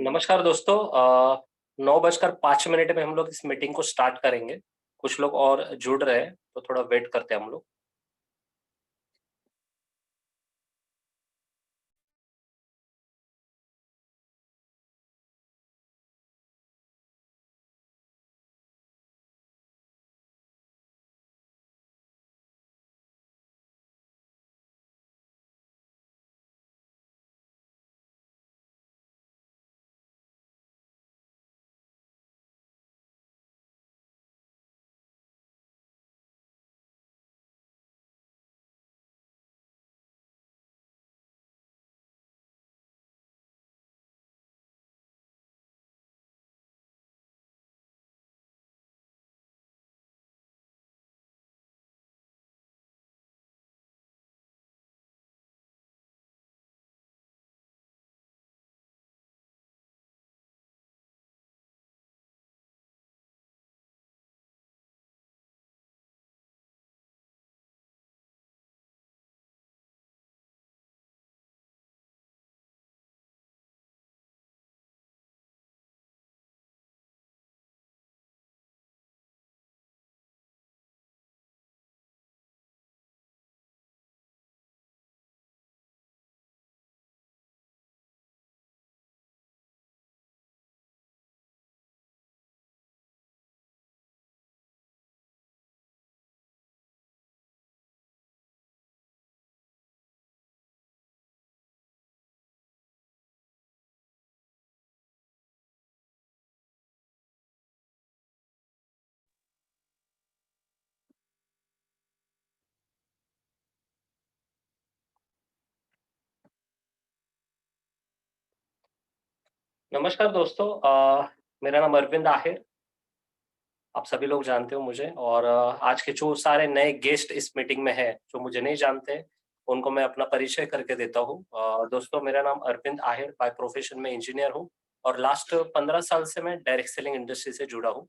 नमस्कार दोस्तों। 9:05 में हम लोग इस मीटिंग को स्टार्ट करेंगे। कुछ लोग और जुड़ रहे हैं, तो थोड़ा वेट करते हैं हम लोग। नमस्कार दोस्तों। मेरा नाम अरविंद आहिर। आप सभी लोग जानते हो मुझे, और आज के जो सारे नए गेस्ट इस मीटिंग में हैं, जो मुझे नहीं जानते, उनको मैं अपना परिचय करके देता हूँ। दोस्तों, मेरा नाम अरविंद आहिर, बाय प्रोफेशन में इंजीनियर हूँ, और लास्ट 15 साल से मैं डायरेक्ट सेलिंग इंडस्ट्री से जुड़ा हूँ।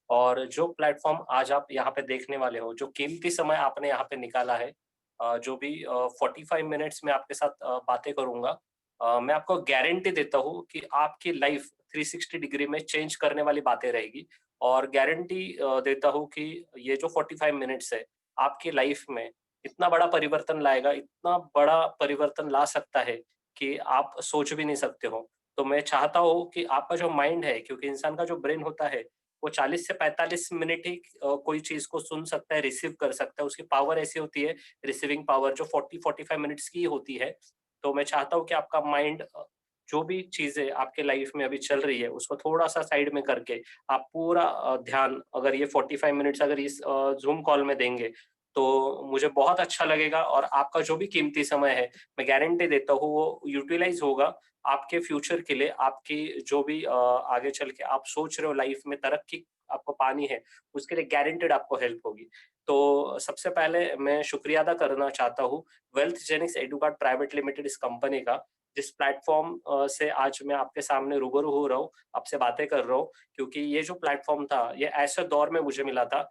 और जो प्लेटफ़ॉर्म आज आप यहाँ पे देखने वाले हो, जो कीमती समय आपने यहाँ पे निकाला है, जो भी 45 मिनट्स में आपके साथ बातें करूँगा, मैं आपको गारंटी देता हूँ कि आपकी लाइफ़ 360 डिग्री में चेंज करने वाली बातें रहेगी। और गारंटी देता हूँ कि ये जो 45 मिनट्स है, आपकी लाइफ़ में इतना बड़ा परिवर्तन लाएगा, इतना बड़ा परिवर्तन ला सकता है कि आप सोच भी नहीं सकते हो। तो मैं चाहता हूँ कि आपका जो माइंड है, क्योंकि इंसान का जो ब्रेन होता है, वो 40 से 45 मिनट ही कोई चीज़ को सुन सकता है, रिसीव कर सकता है। उसकी पावर ऐसी होती है, रिसीविंग पावर जो 40-45 मिनट्स की होती है। तो मैं चाहता हूँ कि आपका माइंड जो भी चीज़ें आपके लाइफ में अभी चल रही है, उसको थोड़ा-सा साइड में करके आप पूरा ध्यान अगर ये 45 मिनट्स अगर इस ज़ूम कॉल में देंगे, तो मुझे बहुत अच्छा लगेगा, और आपका जो भी कीमती समय है, मैं गारंटी देता हूँ वो यूटिलाइज़ होगा आपके फ्यूचर के लिए। आपकी जो भी आगे चल के आप सोच रहे हो लाइफ में तरक्की आपको पानी है, उसके लिए गारंटीड आपको हेल्प होगी। तो सबसे पहले मैं शुक्रिया अदा करना चाहता हूँ वेल्थ जेनिक्स एडुकार्ड प्राइवेट लिमिटेड इस कंपनी का, जिस प्लेटफ़ॉर्म से आज मैं आपके सामने रूबरू हो रहा हूँ, आपसे बातें कर रहा हूँ। क्योंकि ये जो प्लेटफ़ॉर्म था, ये ऐसे दौर में मुझे मिला था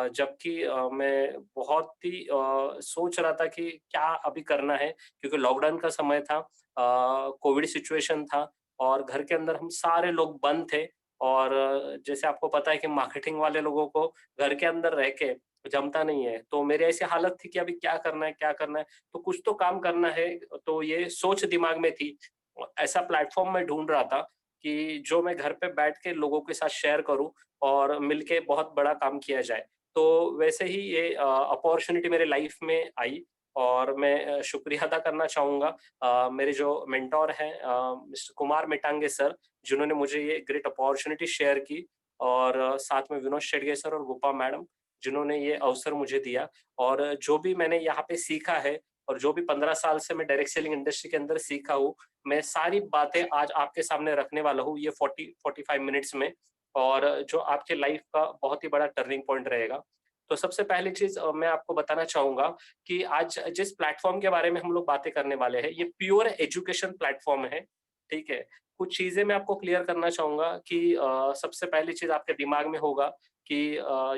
जबकि मैं बहुत ही सोच रहा था कि क्या अभी करना है, क्योंकि लॉकडाउन का समय था, कोविड सिचुएशन था, और घर के अंदर हम सारे लोग बंद थे। और जैसे आपको पता है कि मार्केटिंग वाले लोगों को घर के अंदर रह के जमता नहीं है। तो मेरी ऐसी हालत थी कि अभी क्या करना है, क्या करना है? तो कुछ तो काम करना है, तो ये सोच दिमाग में थी। ऐसा प्लेटफ़ॉर्म मैं ढूँढ रहा था कि जो मैं घर पे बैठ के लोगों के साथ शेयर करूँ और मिलके बहुत बड़ा काम किया जाए। तो वैसे ही ये अपॉर्च्युनिटी मेरे लाइफ़ में आई, और मैं शुक्रिया अदा करना चाहूँगा मेरे जो मेंटर हैं मिस्टर कुमार मिटांगे सर, जिन्होंने मुझे ये ग्रेट अपॉर्च्युनिटी शेयर की, और साथ में विनोद शेडगे सर और गोपा मैडम, जिन्होंने ये अवसर मुझे दिया। और जो भी मैंने यहाँ पे सीखा है, और जो भी 15 साल से मैं डायरेक्ट सेलिंग इंडस्ट्री के अंदर सीखा हूँ, मैं सारी बातें आज आपके सामने रखने वाला हूँ ये 40-45 मिनट्स में, और जो आपके लाइफ का बहुत ही बड़ा टर्निंग पॉइंट रहेगा। तो सबसे पहली चीज़ मैं आपको बताना चाहूँगा कि आज जिस प्लेटफ़ॉर्म के बारे में हम लोग बातें करने वाले हैं, ये प्योर एजुकेशन प्लेटफ़ॉर्म है, ठीक है? कुछ चीज़ें मैं आपको क्लियर करना चाहूँगा कि सबसे पहली चीज़ आपके दिमाग में होगा कि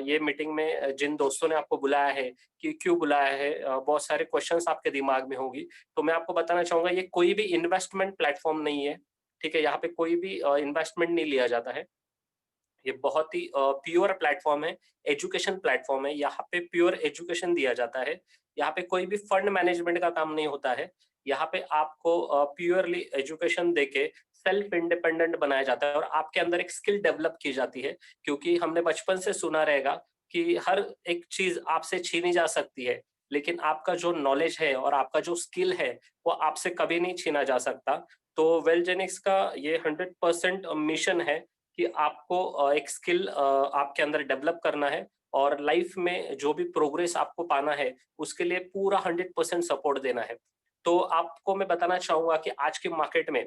ये मीटिंग में जिन दोस्तों ने आपको बुलाया है, कि क्यों बुलाया है, बहुत सारे क्वेश्चन्स आपके दिमाग में होंगी। तो मैं आपको बताना चाहूँगा ये कोई भी इन्वेस्टमेंट प्लेटफ़ॉर्म नहीं है, ठीक है? यहाँ पे कोई भी इन्वेस्टमेंट नहीं लिया जाता है। ये बहुत ही प्योर प्लेटफ़ॉर्म है, एजुकेशन प्लेटफ़ॉर्म है, यहाँ पे प्योर एजुकेशन दिया जाता है। यहाँ पे कोई भी फंड मैनेजमेंट का काम नहीं होता है। यहाँ पे आपको प्योरली एजुकेशन देके सेल्फ इंडिपेंडेंट बनाया जाता है और आपके अंदर एक स्किल डेवलप की जाती है, क्योंकि हमने बचपन से सुना रहेगा कि हर एक चीज़ आपसे छीनी जा सकती है, लेकिन आपका जो नॉलेज है और आपका जो स्किल है, वो आपसे कभी नहीं छीना जा सकता। तो वेलजेनिक्स का ये 100% मिशन है कि आपको एक स्किल आपके अंदर डेवलप करना है और लाइफ में जो भी प्रोग्रेस आपको पाना है, उसके लिए पूरा 100% सपोर्ट देना है। तो आपको मैं बताना चाहूँगा कि आज के मार्केट में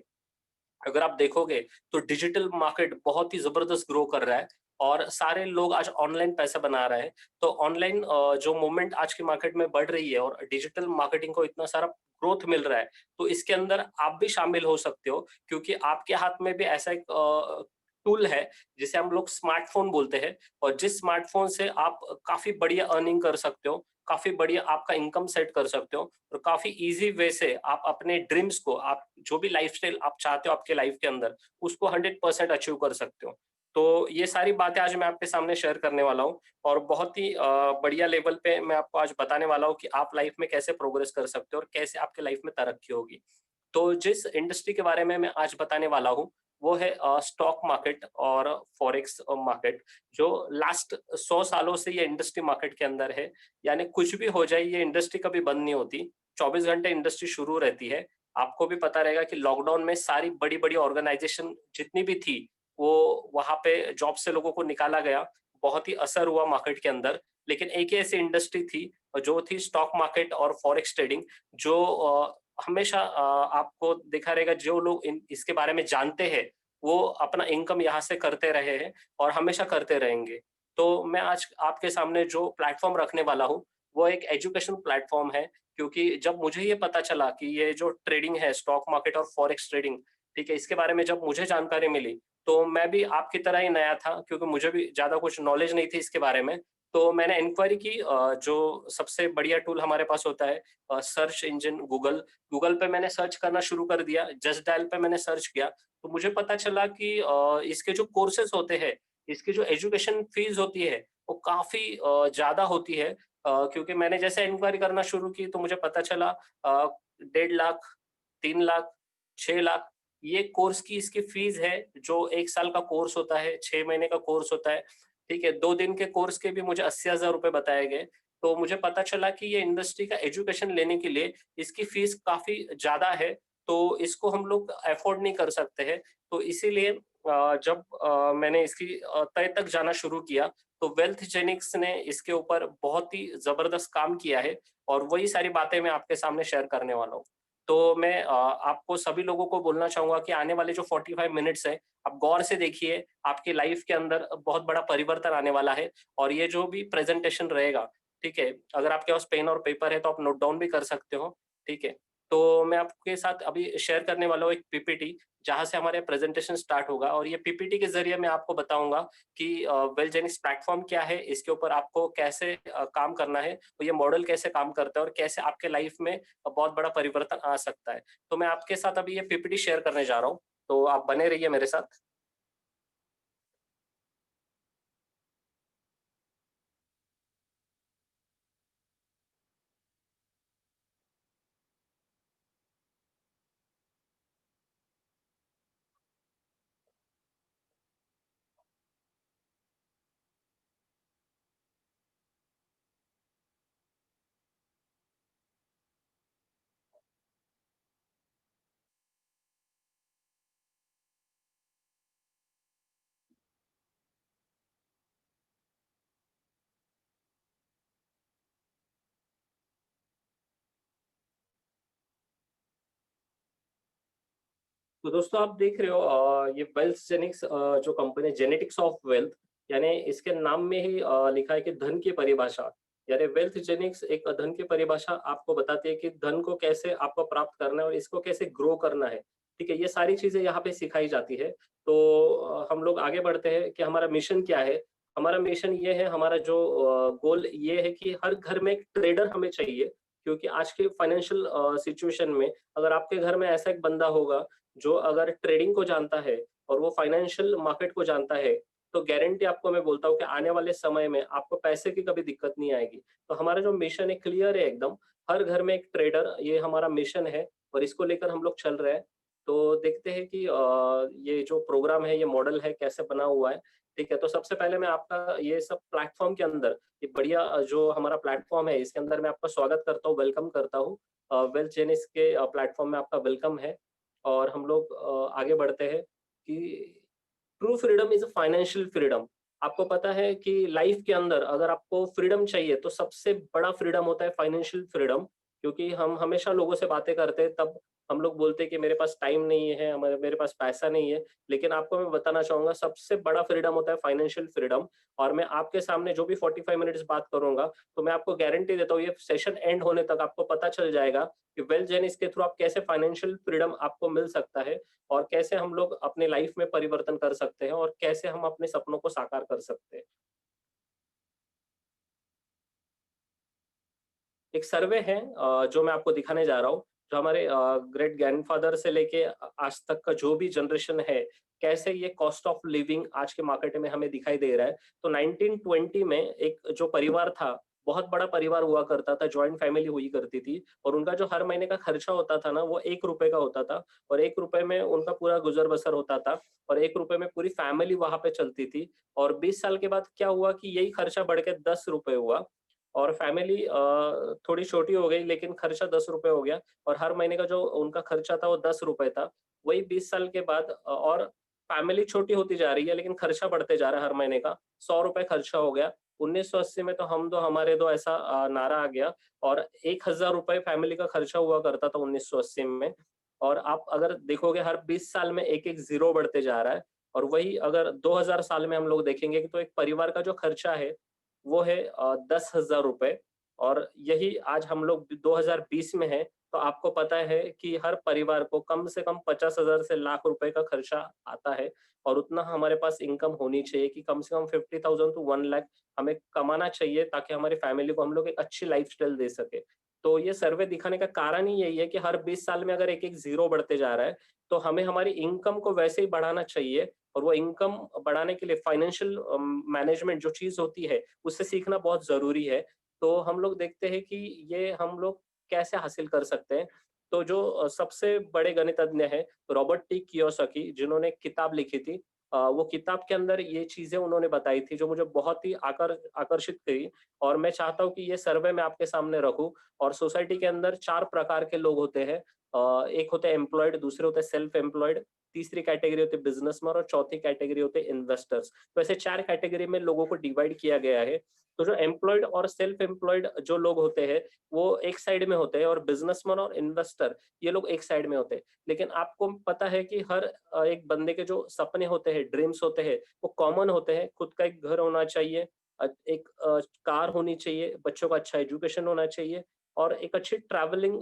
अगर आप देखोगे तो डिजिटल मार्केट बहुत ही ज़बरदस्त ग्रो कर रहा है और सारे लोग आज ऑनलाइन पैसा बना रहे हैं। तो ऑनलाइन जो मूवमेंट आज के मार्केट में बढ़ रही है और डिजिटल मार्केटिंग को इतना सारा ग्रोथ मिल रहा है, तो इसके अंदर आप भी शामिल हो सकते हो, क्योंकि आपके हाथ में भी ऐसा एक टूल है जिसे हम लोग स्मार्टफ़ोन बोलते हैं और जिस स्मार्टफ़ोन से आप काफ़ी बढ़िया अर्निंग कर सकते हो, काफ़ी बढ़िया आपका इनकम सेट कर सकते हो और काफ़ी ईज़ी वे से आप अपने ड्रीम्स को, आप जो भी लाइफ़स्टाइल आप चाहते हो आपके लाइफ़ के अंदर, उसको 100% अचीव कर सकते हो। तो ये सारी बातें आज मैं आपके सामने शेयर करने वाला हूँ और बहुत ही बढ़िया लेवल पे मैं आपको आज बताने वाला हूँ कि आप लाइफ़ में कैसे प्रोग्रेस कर सकते हो और कैसे आपके लाइफ़ में तरक्की होगी। तो जिस इंडस्ट्री के बारे में मैं आज बताने वाला हूँ, वो है स्टॉक मार्केट और फॉरेक्स मार्केट, जो लास्ट 100 सालों से ये इंडस्ट्री मार्केट के अंदर है। यानी कुछ भी हो जाए, ये इंडस्ट्री कभी बंद नहीं होती। 24 घंटे इंडस्ट्री शुरू रहती है। आपको भी पता रहेगा कि लॉकडाउन में सारी बड़ी-बड़ी ऑर्गनाइज़ेशन जितनी भी थी, वो वहाँ पे जॉब से लोगों को निकाला गया। बहुत ही असर हुआ मार्केट के अंदर। लेकिन एक ही ऐसी इंडस्ट्री थी, जो थी स्टॉक मार्केट और फॉरेक्स ट्रेडिंग, जो हमेशा आपको देखा रहेगा जो लोग इन इसके बारे में जानते हैं, वो अपना इनकम यहाँ से करते रहे हैं और हमेशा करते रहेंगे। तो मैं आज आपके सामने जो प्लेटफ़ॉर्म रखने वाला हूँ, वो एक एजुकेशन प्लेटफ़ॉर्म है, क्योंकि जब मुझे ये पता चला कि ये जो ट्रेडिंग है, स्टॉक मार्केट और फॉरेक्स ट्रेडिंग, ठीक है, इसके बारे में जब मुझे जानकारी मिली, तो मैं भी आपकी तरह ही नया था, क्योंकि मुझे भी ज़्यादा कुछ नॉलेज नहीं थी इसके बारे में। तो मैंने इंक्वायरी की, जो सबसे बढ़िया टूल हमारे पास होता है सर्च इंजन गूगल, गूगल पे मैंने सर्च करना शुरू कर दिया, जस्ट डायल पे मैंने सर्च किया, तो मुझे पता चला कि इसके जो कोर्सेज़ होते हैं, इसकी जो एजुकेशन फीस होती है, वो काफ़ी ज़्यादा होती है। क्योंकि मैंने जैसे इंक्वायरी करना शुरू की तो मुझे पता चला 1.5 लाख, 3 लाख, 6 लाख ये कोर्स की इसकी फीस है, जो 1 साल का कोर्स होता है, 6 महीने का कोर्स होता है, ठीक है? 2 दिन के कोर्स के भी मुझे 80,000 रुपए बताए गए। तो मुझे पता चला कि ये इंडस्ट्री का एजुकेशन लेने के लिए इसकी फीस काफ़ी ज़्यादा है, तो इसको हम लोग अफ़ोर्ड नहीं कर सकते हैं। तो इसीलिए जब मैंने इसकी तह तक जाना शुरू किया, तो वेल्थ जेनिक्स ने इसके ऊपर बहुत ही ज़बरदस्त काम किया है और वही सारी बातें मैं आपके सामने शेयर करने वाला हूँ। तो मैं आपको सभी लोगों को बोलना चाहूँगा कि आने वाले जो 45 मिनट्स हैं, आप गौर से देखिए, आपकी लाइफ़ के अंदर बहुत बड़ा परिवर्तन आने वाला है और ये जो भी प्रेज़ेंटेशन रहेगा, ठीक है? अगर आपके पास पेन और पेपर है तो आप नोट डाउन भी कर सकते हो, ठीक है? तो मैं आपके साथ अभी शेयर करने वाला हूँ एक पीपीटी, जहाँ से हमारे प्रेज़ेंटेशन स्टार्ट होगा और ये पीपीटी के ज़रिए मैं आपको बताऊँगा कि वेलजेनिक्स प्लेटफ़ॉर्म क्या है, इसके ऊपर आपको कैसे काम करना है, और ये मॉडल कैसे काम करता है और कैसे आपके लाइफ़ में बहुत बड़ा परिवर्तन आ सकता है। तो मैं आपके साथ अभी ये पीपीटी शेयर करने जा रहा हूँ, तो आप बने रहिए मेरे साथ। तो दोस्तों आप देख रहे हो ये वेल्थ जेनिक्स जो कंपनी है जेनेटिक्स ऑफ वेल्थ, यानी इसके नाम में ही लिखा है कि धन की परिभाषा, यानी वेल्थ जेनिक्स एक धन की परिभाषा आपको बताती है कि धन को कैसे आपको प्राप्त करना है और इसको कैसे ग्रो करना है। ठीक है, ये सारी चीजें यहाँ पे सिखाई जाती है। तो हम लोग आगे बढ़ते हैं कि हमारा मिशन क्या है। हमारा मिशन ये है, हमारा जो गोल ये है कि हर घर में एक ट्रेडर हमें चाहिए, क्योंकि आज के फाइनेंशियल सिचुएशन में अगर आपके घर में ऐसा एक बंदा होगा जो अगर ट्रेडिंग को जानता है और वो फाइनेंशियल मार्केट को जानता है, तो गारंटी आपको मैं बोलता हूँ कि आने वाले समय में आपको पैसे की कभी दिक्कत नहीं आएगी। तो हमारा जो मिशन है क्लियर है एकदम, हर घर में एक ट्रेडर, ये हमारा मिशन है और इसको लेकर हम लोग चल रहे हैं। तो देखते हैं कि ये जो प्रोग्राम है, ये मॉडल है, कैसे बना हुआ है, ठीक है? तो सबसे पहले मैं आपका ये सब प्लेटफ़ॉर्म के अंदर, ये बढ़िया जो हमारा प्लेटफ़ॉर्म है, इसके अंदर मैं आपका स्वागत करता हूँ, वेलकम करता हूँ। वेल्थ जेनिस के प्लेटफ़ॉर्म में आपका वेलकम है और हम लोग आगे बढ़ते हैं कि true freedom is a financial freedom. आपको पता है कि लाइफ के अंदर अगर आपको फ्रीडम चाहिए तो सबसे बड़ा फ्रीडम होता है फाइनेंशियल फ्रीडम, क्योंकि हम हमेशा लोगों से बातें करते हैं, तब हम लोग बोलते हैं कि मेरे पास टाइम नहीं है, हमारे मेरे पास पैसा नहीं है। लेकिन आपको मैं बताना चाहूँगा सबसे बड़ा फ्रीडम होता है फाइनेंशियल फ्रीडम। और मैं आपके सामने जो भी 45 मिनट्स बात करूँगा, तो मैं आपको गारंटी देता हूँ ये सेशन एंड होने तक आपको पता चल जाएगा कि वेल्थ जेनिस के थ्रू आप कैसे फाइनेंशियल फ्रीडम आपको मिल सकता है और कैसे हम लोग अपनी लाइफ में परिवर्तन कर सकते हैं और कैसे हम अपने सपनों को साकार कर सकते हैं। एक सर्वे है जो मैं आपको दिखाने जा रहा हूँ, जो हमारे ग्रेट ग्रैंडफ़ादर से लेके आज तक का जो भी जनरेशन है, कैसे ये कॉस्ट ऑफ लिविंग आज के मार्केट में हमें दिखाई दे रहा है। तो 1920 में एक जो परिवार था, बहुत बड़ा परिवार हुआ करता था, जॉइंट फैमिली हुई करती थी और उनका जो हर महीने का खर्चा होता था ना, वो ₹1 का होता था और ₹1 में उनका पूरा गुज़र-बसर होता था और ₹1 में पूरी फैमिली वहाँ पे चलती थी। और 20 साल के बाद क्या हुआ कि यही खर्चा बढ़ के ₹10 हुआ और फैमिली थोड़ी छोटी हो गई, लेकिन खर्चा ₹10 हो गया और हर महीने का जो उनका खर्चा था वो ₹10 था। वही 20 साल के बाद और फैमिली छोटी होती जा रही है, लेकिन खर्चा बढ़ते जा रहा है हर महीने का, ₹100 खर्चा हो गया। 1980 में तो हम दो हमारे दो ऐसा नारा आ गया और ₹1000 फैमिली का खर्चा हुआ करता था 1980 में। और आप अगर देखोगे हर 20 साल में एक-एक ज़ीरो बढ़ते जा रहा है और वही अगर 2000 साल में हम लोग देखेंगे कि तो एक परिवार का जो खर्चा है, वो है ₹10,000 और यही आज हम लोग 2020 में हैं, तो आपको पता है कि हर परिवार को कम से कम 50,000 से लाख रुपए का खर्चा आता है और उतना हमारे पास इनकम होनी चाहिए कि कम से कम 50,000 टू 1 लाख हमें कमाना चाहिए ताकि हमारी फैमिली को हम लोग एक अच्छी लाइफ़स्टाइल दे सकें। तो ये सर्वे दिखाने का कारण ही यही है कि हर 20 साल में अगर एक-एक ज़ीरो बढ़ते जा रहा है, तो हमें हमारी इनकम को वैसे ही बढ़ाना चाहिए और वो इनकम बढ़ाने के लिए फाइनेंशियल मैनेजमेंट जो चीज़ होती है, उससे सीखना बहुत ज़रूरी है। तो हम लोग देखते हैं कि ये हम लोग कैसे हासिल कर सकते हैं। तो जो सबसे बड़े गणितज्ञ हैं, रॉबर्ट टी कियोसाकी, जिन्होंने एक किताब लिखी थी, वो किताब के अंदर ये चीज़ें उन्होंने बताई थी, जो मुझे बहुत ही आकर्षित करी और मैं चाहता हूँ कि ये सर्वे मैं आपके सामने रखूँ। और सोसाइटी के अंदर 4 प्रकार के लोग होते हैं। एक होते हैं एम्प्लॉयड, दूसरे होते हैं सेल्फ एम्प्लॉयड, तीसरी कैटेगरी होती है बिज़नेसमैन और चौथी कैटेगरी होते हैं इन्वेस्टर्स। तो ऐसे 4 कैटेगरी में लोगों को डिवाइड किया गया है। तो जो एम्प्लॉयड और सेल्फ एम्प्लॉयड जो लोग होते हैं, वो एक साइड में होते हैं और बिज़नेसमैन और इन्वेस्टर ये लोग एक साइड में होते हैं। लेकिन आपको पता है कि हर एक बंदे के जो सपने होते हैं, ड्रीम्स होते हैं, वो कॉमन होते हैं। खुद का एक घर होना चाहिए, एक कार होनी चाहिए, बच्चों का अच्छा एजुकेशन होना चाहिए और एक अच्छी ट्रैवलिंग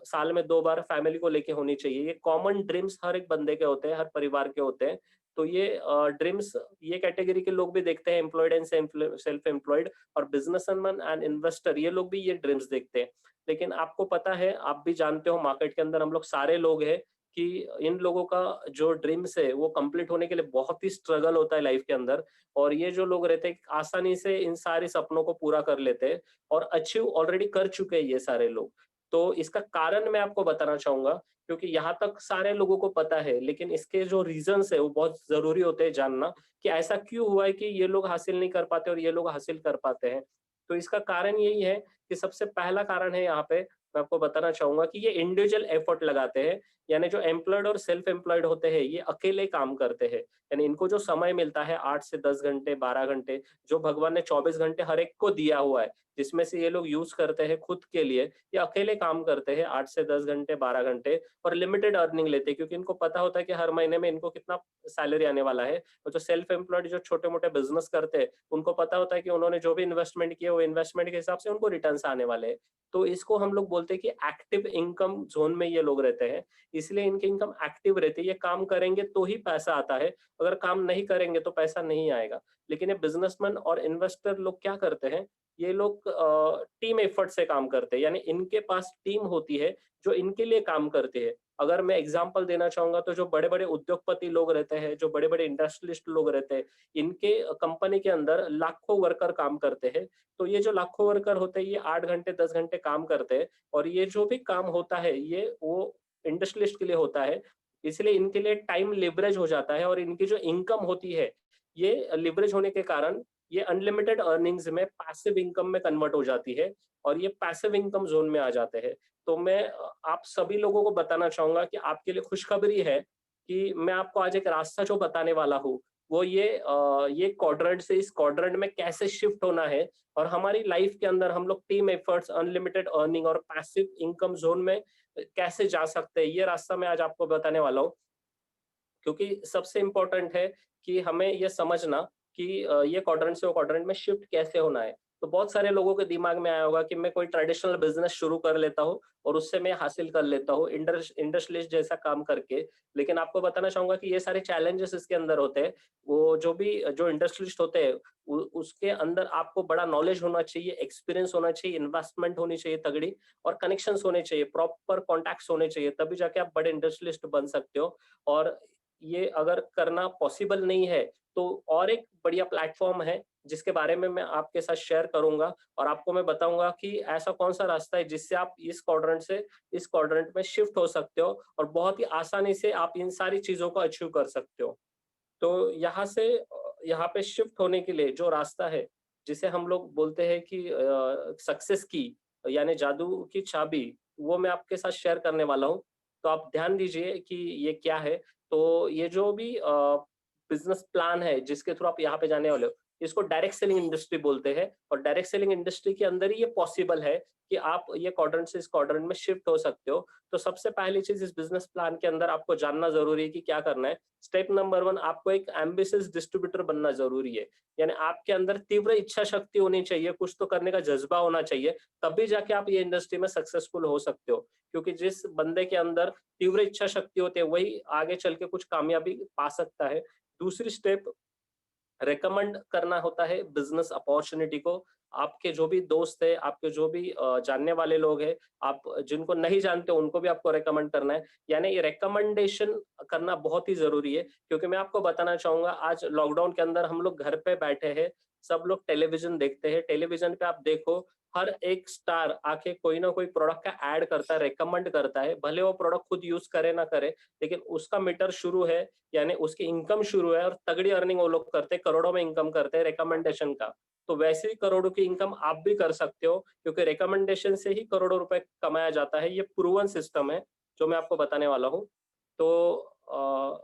साल में 2 बार फैमिली को लेके होनी चाहिए। ये कॉमन ड्रीम्स हर एक बंदे के होते हैं, हर परिवार के होते हैं। तो ये ड्रीम्स ये कैटेगरी के लोग भी देखते हैं, एम्प्लॉयड एंड सेल्फ एम्प्लॉयड और बिज़नेसमैन एंड इन्वेस्टर ये लोग भी ये ड्रीम्स देखते हैं। लेकिन आपको पता है, आप भी जानते हो मार्केट के अंदर हम लोग सारे लोग हैं कि इन लोगों का जो ड्रीम्स है वो कंप्लीट होने के लिए बहुत ही स्ट्रगल होता है लाइफ के अंदर और ये जो लोग रहते हैं आसानी से इन सारे सपनों को पूरा कर लेते हैं और अचीव ऑलरेडी कर चुके हैं ये सारे लोग। तो इसका कारण मैं आपको बताना चाहूँगा क्योंकि यहाँ तक सारे लोगों को पता है, लेकिन इसके जो रीज़न्स है वो बहुत ज़रूरी होते हैं जानना कि ऐसा क्यों हुआ है कि ये लोग हासिल नहीं कर पाते और ये लोग हासिल कर पाते हैं। तो इसका कारण यही है कि सबसे पहला कारण है यहाँ पे मैं आपको बताना चाहूँगा कि ये इंडिविजुअल एफर्ट लगाते हैं, यानी जो एम्प्लॉयड और सेल्फ एम्प्लॉयड होते हैं, ये अकेले काम करते हैं। यानी इनको जो समय मिलता है 8 से 10 घंटे, 12 घंटे, जो भगवान ने 24 घंटे हर एक को दिया हुआ है, जिसमें से ये लोग यूज़ करते हैं खुद के लिए, ये अकेले काम करते हैं 8 से 10 घंटे, 12 घंटे और लिमिटेड अर्निंग लेते हैं क्योंकि इनको पता होता है कि हर महीने में इनको कितना सैलरी आने वाला है। और जो सेल्फ एम्प्लॉयड जो छोटे-मोटे बिज़नेस करते हैं, उनको पता होता है कि उन्होंने जो भी इन्वेस्टमेंट किया, वो इन्वेस्टमेंट के हिसाब से उनको रिटर्न्स आने वाले हैं। तो इसको हम लोग बोलते हैं कि एक्टिव इनकम ज़ोन में ये लोग रहते हैं, इसलिए इनकी इनकम एक्टिव रहती है, ये काम करेंगे तो ही पैसा आता है, अगर काम नहीं करेंगे तो पैसा नहीं आएगा। लेकिन ये बिज़नेसमैन और इन्वेस्टर लोग क्या करते हैं, ये लोग टीम एफर्ट से काम करते हैं, यानी इनके पास टीम होती है, जो इनके लिए काम करती है। अगर मैं एग्जांपल देना चाहूंगा तो जो बड़े-बड़े उद्योगपति लोग रहते हैं, जो बड़े-बड़े इंडस्ट्रियलिस्ट लोग रहते हैं, इनके कंपनी के अंदर लाखों वर्कर काम करते हैं। तो ये जो लाखों वर्कर होते हैं, ये 8 घंटे, 10 घंटे काम करते हैं और ये जो भी काम होता है, ये वो इंडस्ट्रियलिस्ट के लिए होता है। इसलिए इनके लिए टाइम लिवरेज हो जाता है और इनकी जो इनकम होती है, ये लिवरेज होने के कारण ये अनलिमिटेड अर्निंग्स में पैसिव इनकम में कन्वर्ट हो जाती है और ये पैसिव इनकम ज़ोन में आ जाते हैं। तो मैं आप सभी लोगों को बताना चाहूँगा कि आपके लिए खुशखबरी है कि मैं आपको आज एक रास्ता जो बताने वाला हूँ, वो ये क्वाड्रेंट से इस क्वाड्रेंट में कैसे शिफ्ट होना है और हमारी लाइफ के अंदर हम लोग टीम एफर्ट्स, अनलिमिटेड अर्निंग और पैसिव इनकम ज़ोन में कैसे जा सकते हैं, ये रास्ता मैं आज आपको बताने वाला हूँ। क्योंकि सबसे इम्पोर्टेंट है कि हमें ये समझना कि ये क्वाड्रेंट से वो क्वाड्रेंट में शिफ्ट कैसे होना है। तो बहुत सारे लोगों के दिमाग में आया होगा कि मैं कोई ट्रेडिशनल बिजनेस शुरू कर लेता हूँ और उससे मैं हासिल कर लेता हूँ इंडस्ट्रियलिस्ट जैसा काम करके। लेकिन आपको बताना चाहूंगा कि ये सारे चैलेंजेस इसके अंदर होते हैं। वो जो इंडस्ट्रियलिस्ट होते हैं, उसके अंदर आपको बड़ा नॉलेज होना चाहिए, एक्सपीरियंस होना चाहिए, इन्वेस्टमेंट होनी चाहिए तगड़ी और कनेक्शंस होने चाहिए, प्रॉपर कॉन्टैक्ट्स होने चाहिए, तभी जाके आप बड़े इंडस्ट्रियलिस्ट बन सकते हो। और ये अगर करना पॉसिबल नहीं है तो और एक बढ़िया प्लेटफॉर्म है जिसके बारे में मैं आपके साथ शेयर करूंगा और आपको मैं बताऊंगा कि ऐसा कौन सा रास्ता है जिससे आप इस क्वाड्रेंट से इस क्वाड्रेंट में शिफ्ट हो सकते हो और बहुत ही आसानी से आप इन सारी चीजों को अचीव कर सकते हो। तो यहाँ से यहाँ पे शिफ्ट होने के लिए जो रास्ता है, जिसे हम लोग बोलते हैं कि सक्सेस की यानी जादू की चाबी, वो मैं आपके साथ शेयर करने वाला हूँ। तो आप ध्यान दीजिए कि ये क्या है। तो ये जो भी बिजनेस प्लान है जिसके थ्रू आप यहाँ पे जाने वाले हो, इसको डायरेक्ट सेलिंग इंडस्ट्री बोलते हैं और डायरेक्ट सेलिंग इंडस्ट्री के अंदर ही ये पॉसिबल है कि आप ये क्वाड्रेंट से इस क्वाड्रेंट में शिफ्ट हो सकते हो। तो सबसे पहली चीज इस बिजनेस प्लान के अंदर आपको जानना जरूरी है कि क्या करना है। स्टेप नंबर 1, आपको एक एम्बिशियस डिस्ट्रीब्यूटर बनना जरूरी है। यानी आपके अंदर तीव्र इच्छा शक्ति होनी चाहिए, कुछ तो करने का जज्बा होना चाहिए, तभी जाके आप ये इंडस्ट्री में सक्सेसफुल हो सकते हो। क्योंकि जिस बंदे के अंदर तीव्र इच्छा शक्ति होती है, वही आगे चल के कुछ कामयाबी पा सकता है। दूसरी स्टेप, रेकमेंड करना होता है बिजनेस अपॉर्चुनिटी को। आपके जो भी दोस्त है, आपके जो भी जानने वाले लोग हैं, आप जिनको नहीं जानते उनको भी आपको रेकमेंड करना है। यानी ये रिकमेंडेशन करना बहुत ही जरूरी है, क्योंकि मैं आपको बताना चाहूंगा आज लॉकडाउन के अंदर हम लोग घर पे बैठे हैं, सब लोग टेलीविजन देखते हैं। टेलीविजन पे आप देखो, हर एक स्टार आके कोई ना कोई प्रोडक्ट का ऐड करता है, रेकमेंड करता है, भले वो प्रोडक्ट खुद यूज करे ना करे, लेकिन उसका मीटर शुरू है, यानी उसकी इनकम शुरू है और तगड़ी अर्निंग वो लोग करते हैं, करोड़ों में इनकम करते हैं रिकमेंडेशन का। तो वैसे ही करोड़ों की इनकम आप भी कर सकते हो, क्योंकि रिकमेंडेशन से ही करोड़ों रुपए कमाया जाता है। ये प्रूवन सिस्टम है जो मैं आपको बताने वाला हूँ। तो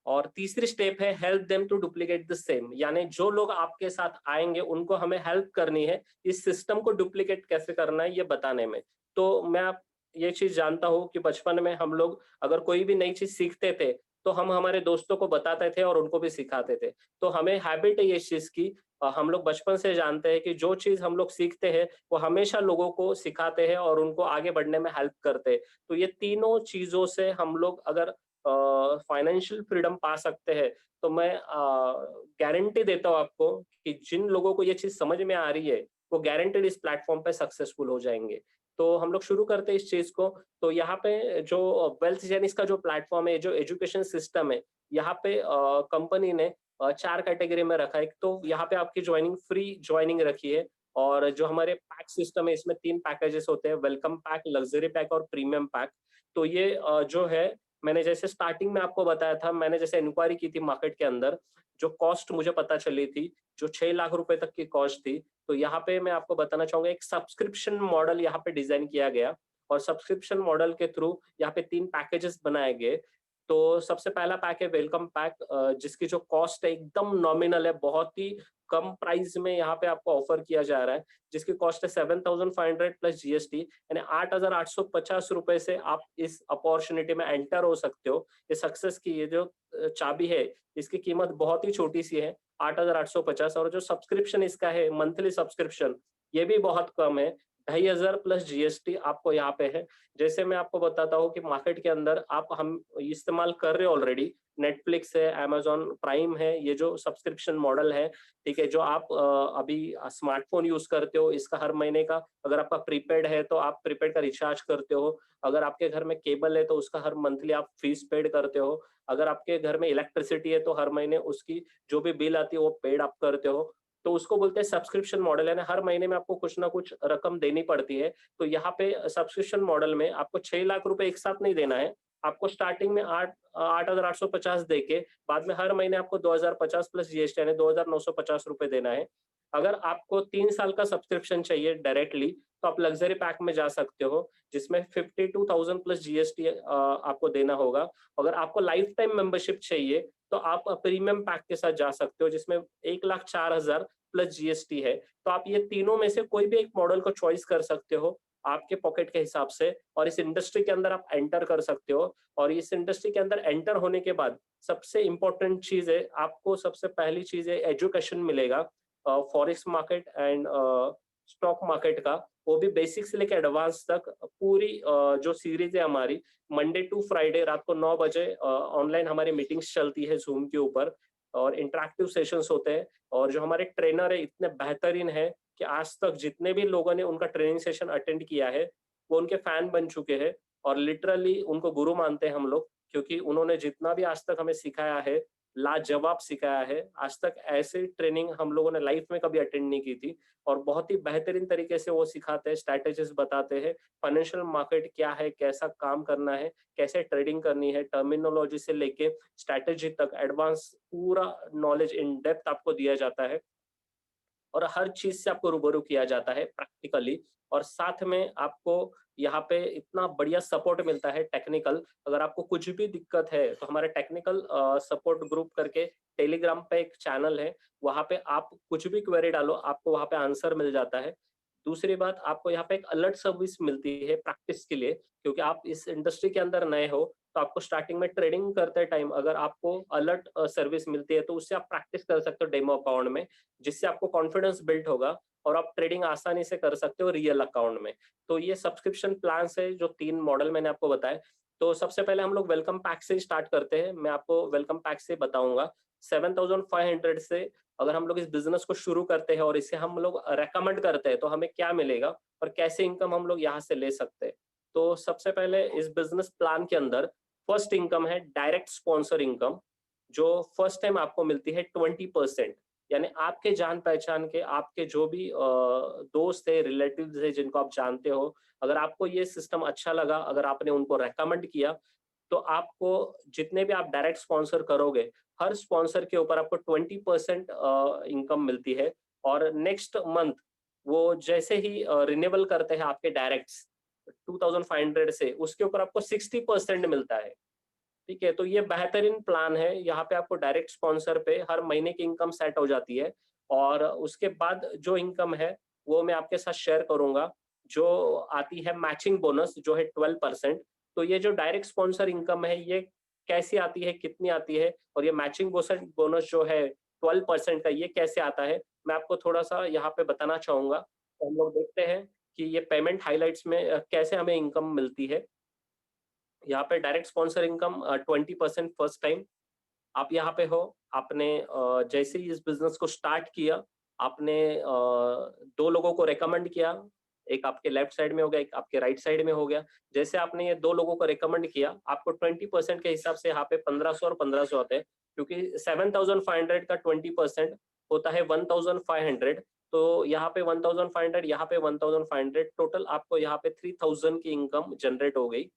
और तीसरी स्टेप है help them to duplicate the same. यानी जो लोग आपके साथ आएंगे उनको हमें हेल्प करनी है इस सिस्टम को डुप्लीकेट कैसे करना है ये बताने में। तो मैं आप ये चीज जानता हूँ कि बचपन में हम लोग अगर कोई भी नई चीज सीखते थे तो हम हमारे दोस्तों को बताते थे और उनको भी सिखाते थे। तो हमें हैबिट है इस चीज की। हम लोग बचपन से जानते हैं कि जो चीज हम लोग सीखते हैं वो हमेशा लोगों को सिखाते हैं और उनको आगे बढ़ने में हेल्प करते हैं। तो ये तीनों चीजों से हम लोग अगर फाइनेंशियल फ्रीडम पा सकते हैं, तो मैं गारंटी देता हूँ आपको कि जिन लोगों को ये चीज समझ में आ रही है, वो गारंटेड इस प्लेटफॉर्म पे सक्सेसफुल हो जाएंगे। तो हम लोग शुरू करते हैं इस चीज को। तो यहाँ पे जो वेल्थ जेनिस का जो प्लेटफॉर्म है, जो एजुकेशन सिस्टम है, यहाँ पे कंपनी ने 4 कैटेगरी में रखा है। तो यहाँ पे आपकी ज्वाइनिंग फ्री ज्वाइनिंग रखी है। और जो हमारे पैक सिस्टम है, इसमें 3 पैकेजेस होते हैं, वेलकम पैक, लग्जरी पैक और प्रीमियम पैक। तो ये जो है, मैंने जैसे स्टार्टिंग में आपको बताया था, मैंने जैसे इंक्वायरी की थी मार्केट के अंदर, जो कॉस्ट मुझे पता चली थी, जो 6 लाख रुपए तक की कॉस्ट थी। तो यहाँ पे मैं आपको बताना चाहूंगा एक सब्सक्रिप्शन मॉडल यहाँ पे डिजाइन किया गया और सब्सक्रिप्शन मॉडल के थ्रू यहाँ पे 3 पैकेजेस बनाए गए। तो सबसे पहला पैक है वेलकम पैक, जिसकी जो कॉस्ट है एकदम नॉमिनल है, बहुत ही कम प्राइस में यहाँ पे आपको ऑफर किया जा रहा है, जिसकी कॉस्ट है 7,500 प्लस जीएसटी, यानी 8,850 रुपए से आप इस अपॉर्चुनिटी में एंटर हो सकते हो। ये सक्सेस की ये जो चाबी है, इसकी कीमत बहुत ही छोटी सी है, 8,850। और जो सब्सक्रिप्शन इसका है, मंथली सब्सक्रिप्शन, ये भी बहुत कम है, 2,500 प्लस जीएसटी आपको यहाँ पे है। जैसे मैं आपको बताता हूँ कि मार्केट के अंदर आप हम इस्तेमाल कर रहे हो ऑलरेडी, नेटफ्लिक्स है, अमेज़न प्राइम है, ये जो सब्सक्रिप्शन मॉडल है, ठीक है? जो आप अभी स्मार्टफ़ोन यूज़ करते हो, इसका हर महीने का अगर आपका प्रीपेड है, तो आप प्रीपेड का रिचार्ज करते हो। अगर आपके घर में केबल है, तो उसका हर मंथली आप फीस पेड करते हो। अगर आपके घर में इलेक्ट्रिसिटी है, तो हर महीने उसकी जो भी बिल आती है, वो पेड आप करते हो। तो उसको बोलते हैं सब्सक्रिप्शन मॉडल, यानी हर महीने में आपको कुछ ना कुछ रकम देनी पड़ती है। तो यहाँ पे सब्सक्रिप्शन मॉडल में आपको 6 लाख रुपए एक साथ नहीं देना है। आपको स्टार्टिंग में 8,850 देके बाद में हर महीने आपको 2,050 प्लस जीएसटी यानी 2,950 रुपए देना है। अगर आपको 3 साल का सब्सक्रिप्शन चाहिए डायरेक्टली, तो आप लग्जरी पैक में जा सकते हो, जिसमें 52,000 प्लस जीएसटी आपको देना होगा। अगर आपको लाइफ टाइम मेंबरशिप चाहिए, तो आप प्रीमियम पैक के साथ जा सकते हो, जिसमें 1,04,000 प्लस जीएसटी है। तो आप ये तीनों में से कोई भी एक मॉडल को चॉइस कर सकते हो, आपके पॉकेट के हिसाब से, और इस इंडस्ट्री के अंदर आप एंटर कर सकते हो। और इस इंडस्ट्री के अंदर एंटर होने के बाद सबसे इम्पोर्टेंट चीज़ है, आपको सबसे पहली चीज़ है एजुकेशन मिलेगा forex market and stock market का, वो भी बेसिक से लेकर एडवांस तक पूरी जो सीरीज़ है हमारी, मंडे टू फ्राइडे रात को 9 बजे ऑनलाइन हमारी मीटिंग्स चलती है ज़ूम के ऊपर, और इंटरैक्टिव सेशंस होते हैं। और जो हमारे ट्रेनर है इतने बेहतरीन है कि आज तक जितने भी लोगों ने उनका ट्रेनिंग सेशन अटेंड किया है, वो उनके फैन बन चुके हैं, और लिटरली उनको गुरु मानते हैं हम लोग, क्योंकि उन्होंने जितना भी आज तक हमें सिखाया है, लाजवाब सिखाया है। आज तक ऐसी ट्रेनिंग हम लोगों ने लाइफ में कभी अटेंड नहीं की थी, और बहुत ही बेहतरीन तरीके से वो सिखाते हैं, स्ट्रैटेजीज बताते हैं, फाइनेंशियल मार्केट क्या है, कैसा काम करना है, कैसे ट्रेडिंग करनी है, टर्मिनोलॉजी से लेके स्ट्रैटेजी तक एडवांस पूरा नॉलेज इन डेप्थ आपको दिया जाता है। और हर चीज़ से आपको रूबरू किया जाता है प्रैक्टिकली, और साथ में आपको यहाँ पे इतना बढ़िया सपोर्ट मिलता है टेक्निकल। अगर आपको कुछ भी दिक्कत है, तो हमारे टेक्निकल सपोर्ट ग्रुप करके टेलीग्राम पे एक चैनल है, वहाँ पे आप कुछ भी क्वेरी डालो, आपको वहाँ पे आंसर मिल जाता है। दूसरी बात, आपको यहाँ पे एक अलर्ट सर्विस मिलती है प्रैक्टिस के लिए, क्योंकि आप इस इंडस्ट्री के अंदर नए हो, तो आपको स्टार्टिंग में ट्रेडिंग करते टाइम अगर आपको अलर्ट सर्विस मिलती है, तो उससे आप प्रैक्टिस कर सकते हो डेमो अकाउंट में, जिससे आपको कॉन्फिडेंस बिल्ड होगा, और आप ट्रेडिंग आसानी से कर सकते हो रियल अकाउंट में। तो ये सब्सक्रिप्शन प्लान है, जो 3 मॉडल मैंने आपको बताए। तो सबसे पहले हम लोग वेलकम पैक से ही स्टार्ट करते हैं। मैं आपको वेलकम पैक से बताऊंगा। 7,500 से अगर हम लोग इस बिजनेस को शुरू करते हैं और इसे हम लोग रेकमेंड करते हैं, तो हमें क्या मिलेगा और कैसे इनकम हम लोग यहाँ से ले सकते हैं। तो सबसे पहले इस बिजनेस प्लान के अंदर फर्स्ट इनकम है डायरेक्ट स्पॉन्सर इनकम, जो फर्स्ट टाइम आपको मिलती है 20%। यानी आपके जान पहचान के, आपके जो भी दोस्त है, रिलेटिव्स है, जिनको आप जानते हो, अगर आपको ये सिस्टम अच्छा लगा, अगर आपने उनको रेकमेंड किया, तो आपको जितने भी आप डायरेक्ट स्पॉन्सर करोगे, हर स्पॉन्सर के ऊपर आपको 20% इनकम मिलती है। और नेक्स्ट मंथ वो जैसे ही रिन्यूअल करते हैं आपके डायरेक्ट्स 2,500 से, उसके ऊपर आपको 60% मिलता है। ठीक है, तो ये बेहतरीन प्लान है। यहाँ पे आपको डायरेक्ट स्पॉन्सर पे हर महीने की इनकम सेट हो जाती है, और उसके बाद जो इनकम है वो मैं आपके साथ शेयर करूंगा। जो आती है मैचिंग बोनस, जो है 12%। तो ये जो डायरेक्ट स्पॉन्सर इनकम है, ये कैसी आती है, कितनी आती है, और ये मैचिंग बोनस जो है 12% का, ये कैसे आता है, मैं आपको थोड़ा सा यहाँ पे बताना चाहूंगा। तो हम लोग देखते हैं कि ये पेमेंट हाइलाइट्स में कैसे हमें इनकम मिलती है। यहाँ पे direct sponsor income 20% first time. आप यहाँ पे हो, आपने जैसे ही इस बिजनेस को स्टार्ट किया, आपने 2 लोगों को रेकमेंड किया, एक आपके लेफ्ट साइड में हो गया, एक आपके राइट साइड में हो गया। जैसे आपने ये 2 लोगों को रेकमेंड किया, आपको 20% के हिसाब से यहाँ पे 1,500 और 1,500 आते हैं, क्योंकि 7,500 का 20% होता है 1,500। तो यहाँ पे 1,500, यहाँ पे 1,500, टोटल आपको यहाँ पे 3,000 की इनकम जनरेट हो गई।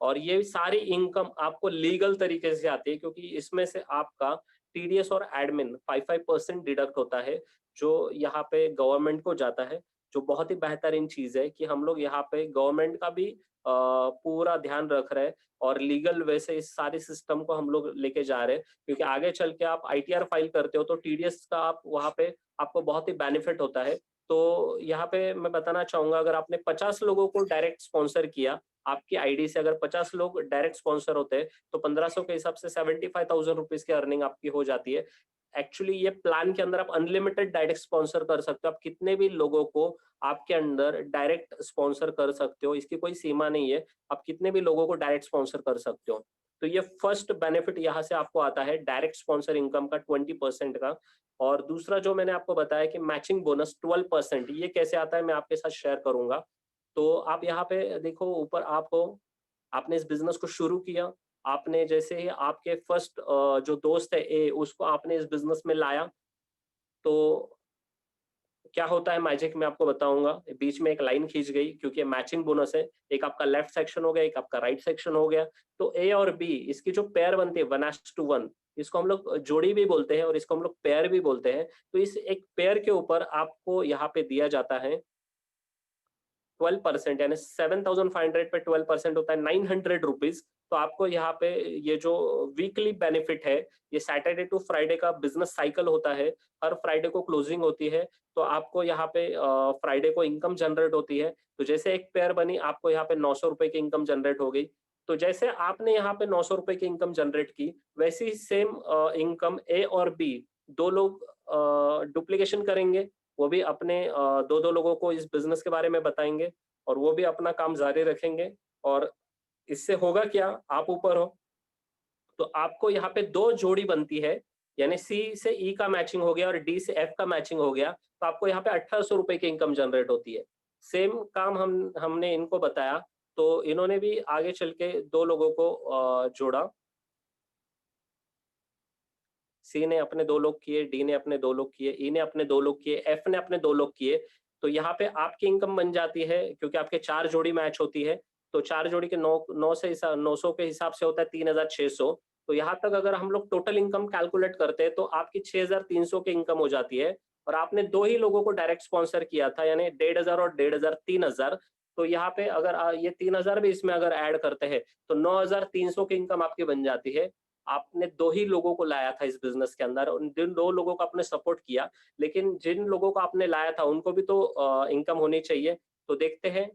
और ये सारी इनकम आपको लीगल तरीके से आती है, क्योंकि इसमें से आपका टीडीएस और एडमिन 5% डिडक्ट होता है, जो यहाँ पे गवर्नमेंट को जाता है। जो बहुत ही बेहतरीन चीज है कि हम लोग यहाँ पे गवर्नमेंट का भी पूरा ध्यान रख रहे हैं, और लीगल वे से इस सारे सिस्टम को हम लोग लेके जा रहे हैं, क्योंकि आगे चल के आप आईटीआर फाइल करते हो, तो टीडीएस का आप वहाँ पे आपको बहुत ही बेनिफिट होता है। तो यहाँ पे मैं बताना चाहूंगा, अगर आपने 50 लोगों को डायरेक्ट स्पॉन्सर किया, आपकी आईडी से अगर 50 लोग डायरेक्ट स्पॉन्सर होते हैं, तो 1,500 के हिसाब से 75,000 रुपीज की अर्निंग आपकी हो जाती है। एक्चुअली ये प्लान के अंदर आप अनलिमिटेड डायरेक्ट स्पॉन्सर कर सकते हो, आप कितने भी लोगों को आपके अंदर डायरेक्ट स्पॉन्सर कर सकते हो, इसकी कोई सीमा नहीं है, आप कितने भी लोगों को डायरेक्ट स्पॉन्सर कर सकते हो। तो ये फर्स्ट बेनिफिट यहाँ से आपको आता है डायरेक्ट स्पॉन्सर इनकम का 20% का। और दूसरा जो मैंने आपको बताया कि मैचिंग बोनस 12%, ये कैसे आता है मैं आपके साथ शेयर करूंगा। तो आप यहाँ पे देखो ऊपर आप हो, आपने इस बिजनेस को शुरू किया, आपने जैसे ही आपके फर्स्ट जो दोस्त है ए, उसको आपने इस बिजनेस में लाया, तो क्या होता है मैजिक मैं आपको बताऊंगा। बीच में एक लाइन खींच गई क्योंकि मैचिंग बोनस है, एक आपका लेफ्ट सेक्शन हो गया, एक आपका राइट सेक्शन हो गया। तो ए और बी इसकी जो पेयर बनती है 1:1, इसको हम लोग जोड़ी भी बोलते हैं और इसको हम लोग पेयर भी बोलते हैं। तो इस एक पेयर के ऊपर आपको यहाँ पे दिया जाता है 12%, यानी 7,500 पे 12% होता है 900 रुपीज। तो आपको यहाँ पे ये जो वीकली बेनिफिट है, ये सैटरडे टू फ्राइडे का बिजनेस साइकिल होता है, हर फ्राइडे को क्लोजिंग होती है। तो आपको यहाँ पे फ्राइडे को इनकम जनरेट होती है। तो जैसे एक पेयर बनी, आपको यहाँ पे 900 रुपए की इनकम जनरेट हो गई। तो जैसे आपने यहाँ पे 900 रुपए की इनकम जनरेट की, वैसे ही सेम इनकम ए और बी दो लोग डुप्लीकेशन करेंगे। वो भी अपने दो दो लोगों को इस बिजनेस के बारे में बताएंगे और वो भी अपना काम जारी रखेंगे। और इससे होगा क्या, आप ऊपर हो तो आपको यहाँ पे दो जोड़ी बनती है, यानी सी से ई का मैचिंग हो गया और डी से एफ का मैचिंग हो गया। तो आपको यहाँ पे 1,800 रुपए की इनकम जनरेट होती है। सेम काम हमने इनको बताया, तो इन्होंने भी आगे चल के दो लोगों को जोड़ा। सी ने अपने दो लोग किए, डी ने अपने दो लोग किए, ई ने अपने दो लोग किए, एफ ने अपने दो लोग किए। तो यहाँ पे आपकी इनकम बन जाती है, क्योंकि आपके चार जोड़ी मैच होती है। तो चार जोड़ी के 900 के हिसाब से होता है 3,600। तो यहाँ तक अगर हम लोग टोटल इनकम कैलकुलेट करते हैं तो आपकी 6,300 की इनकम हो जाती है। और आपने दो ही लोगों को डायरेक्ट स्पॉन्सर किया था, यानी 1,500 और 1,500, 3,000। तो यहाँ पे अगर ये 3,000 भी इसमें अगर ऐड करते हैं तो 9,300 की इनकम आपकी बन जाती है। आपने दो ही लोगों को लाया था इस बिजनेस के अंदर, उन जिन दो लोगों को आपने सपोर्ट किया, लेकिन जिन लोगों को आपने लाया था उनको भी तो इनकम होनी चाहिए। तो देखते हैं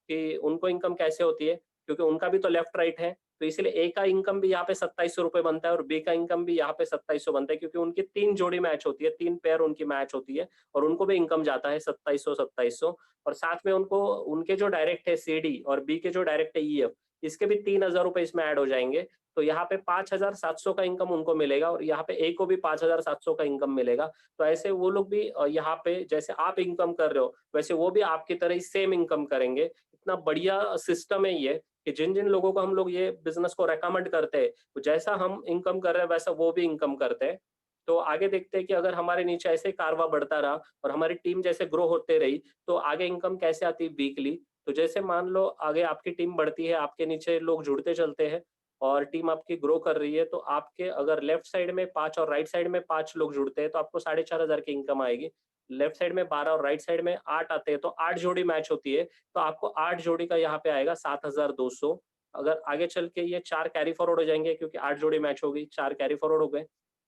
कि उनको इनकम कैसे होती है, क्योंकि उनका भी तो लेफ्ट राइट है। तो इसलिए ए का इनकम भी यहाँ पे 2,700 रुपए बनता है और बी का इनकम भी यहाँ पे 2,700 बनता है, क्योंकि उनकी तीन जोड़ी मैच होती है, तीन पेयर उनकी मैच होती है और उनको भी इनकम जाता है 2,700 और साथ में उनको उनके जो डायरेक्ट है सी डी और बी के जो डायरेक्ट है ई एफ, इसके भी 3,000 रुपए इसमें ऐड हो जाएंगे। तो यहाँ पे 5,700 का इनकम उनको मिलेगा और यहाँ पे ए को भी 5,700 का इनकम मिलेगा। तो ऐसे वो लोग भी यहाँ पे जैसे आप इनकम कर रहे हो, वैसे वो भी आपकी तरह ही सेम इनकम करेंगे। इतना बढ़िया सिस्टम है ये, कि जिन जिन लोगों को हम लोग ये बिजनेस को रेकमेंड करते हैं, तो जैसा हम इनकम कर रहे हैं वैसा वो भी इनकम करते हैं। तो आगे देखते हैं कि अगर हमारे नीचे ऐसे कारवा बढ़ता रहा और हमारी टीम जैसे ग्रो होते रही, तो आगे इनकम कैसे आती वीकली। तो जैसे मान लो आगे आपकी टीम बढ़ती है, आपके नीचे लोग जुड़ते चलते हैं और टीम आपकी ग्रो कर रही है, तो आपके अगर लेफ्ट साइड में 5 और राइट साइड में 5 लोग जुड़ते हैं तो आपको 4,500 की इनकम आएगी। लेफ्ट साइड में 12 और राइट साइड में 8 आते हैं, तो 8 जोड़ी मैच होती है, तो आपको 8 जोड़ी का यहाँ पे आएगा 7,200। अगर आगे चल के ये 4 कैरी फॉरवर्ड हो जाएंगे, क्योंकि 8 जोड़ी मैच हो गई, 4 कैरी फॉरवर्ड हो गए।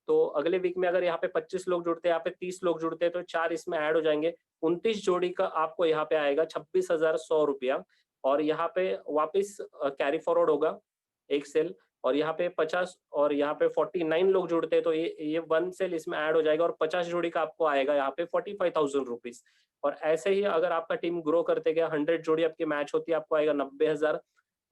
तो अगले वीक में अगर यहाँ पे 25 लोग जुड़ते हैं, यहाँ पे 30 लोग जुड़ते हैं, तो 4 इसमें ऐड हो जाएंगे। 29 जोड़ी का आपको यहाँ पे आएगा 26,100 रुपया। और यहाँ पे वापिस कैरी फॉरवर्ड होगा एक सेल, और यहाँ पे 50 और यहाँ पे 49 लोग जुड़ते हैं, तो ये वन सेल इसमें ऐड हो जाएगा और 50 जोड़ी का आपको आएगा यहाँ पे 45,000 रुपीज। और ऐसे ही अगर आपका टीम ग्रो करते गया, 100 जोड़ी आपकी मैच होती है, आपको आएगा 90,000।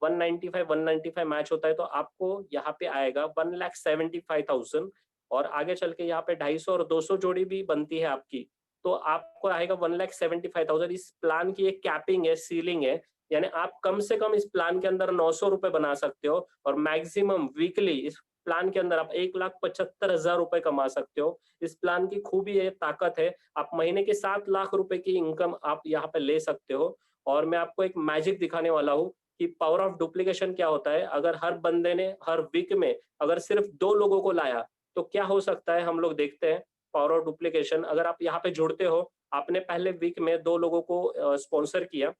195 मैच होता है तो आपको यहाँ पे आएगा 1,75,000। और आगे चल के यहाँ पे 250 और 200 जोड़ी भी बनती है आपकी, तो आपको आएगा 1,75,000। इस प्लान की एक कैपिंग है, सीलिंग है, यानी आप कम से कम इस प्लान के अंदर 900 रुपए बना सकते हो और मैक्सिमम वीकली इस प्लान के अंदर आप 1,75,000 रुपए कमा सकते हो। इस प्लान की खूबी है, ताकत है, आप महीने के 7 लाख रुपए की इनकम आप यहाँ पे ले सकते हो। और मैं आपको एक मैजिक दिखाने वाला हूँ कि पावर ऑफ डुप्लीकेशन क्या होता है। अगर हर बंदे ने हर वीक में अगर सिर्फ 2 लोगों को लाया तो क्या हो सकता है, हम लोग देखते हैं। पावर ऑफ डुप्लीकेशन, अगर आप यहाँ पे जुड़ते हो, आपने पहले वीक में 2 लोगों को स्पॉन्सर किया,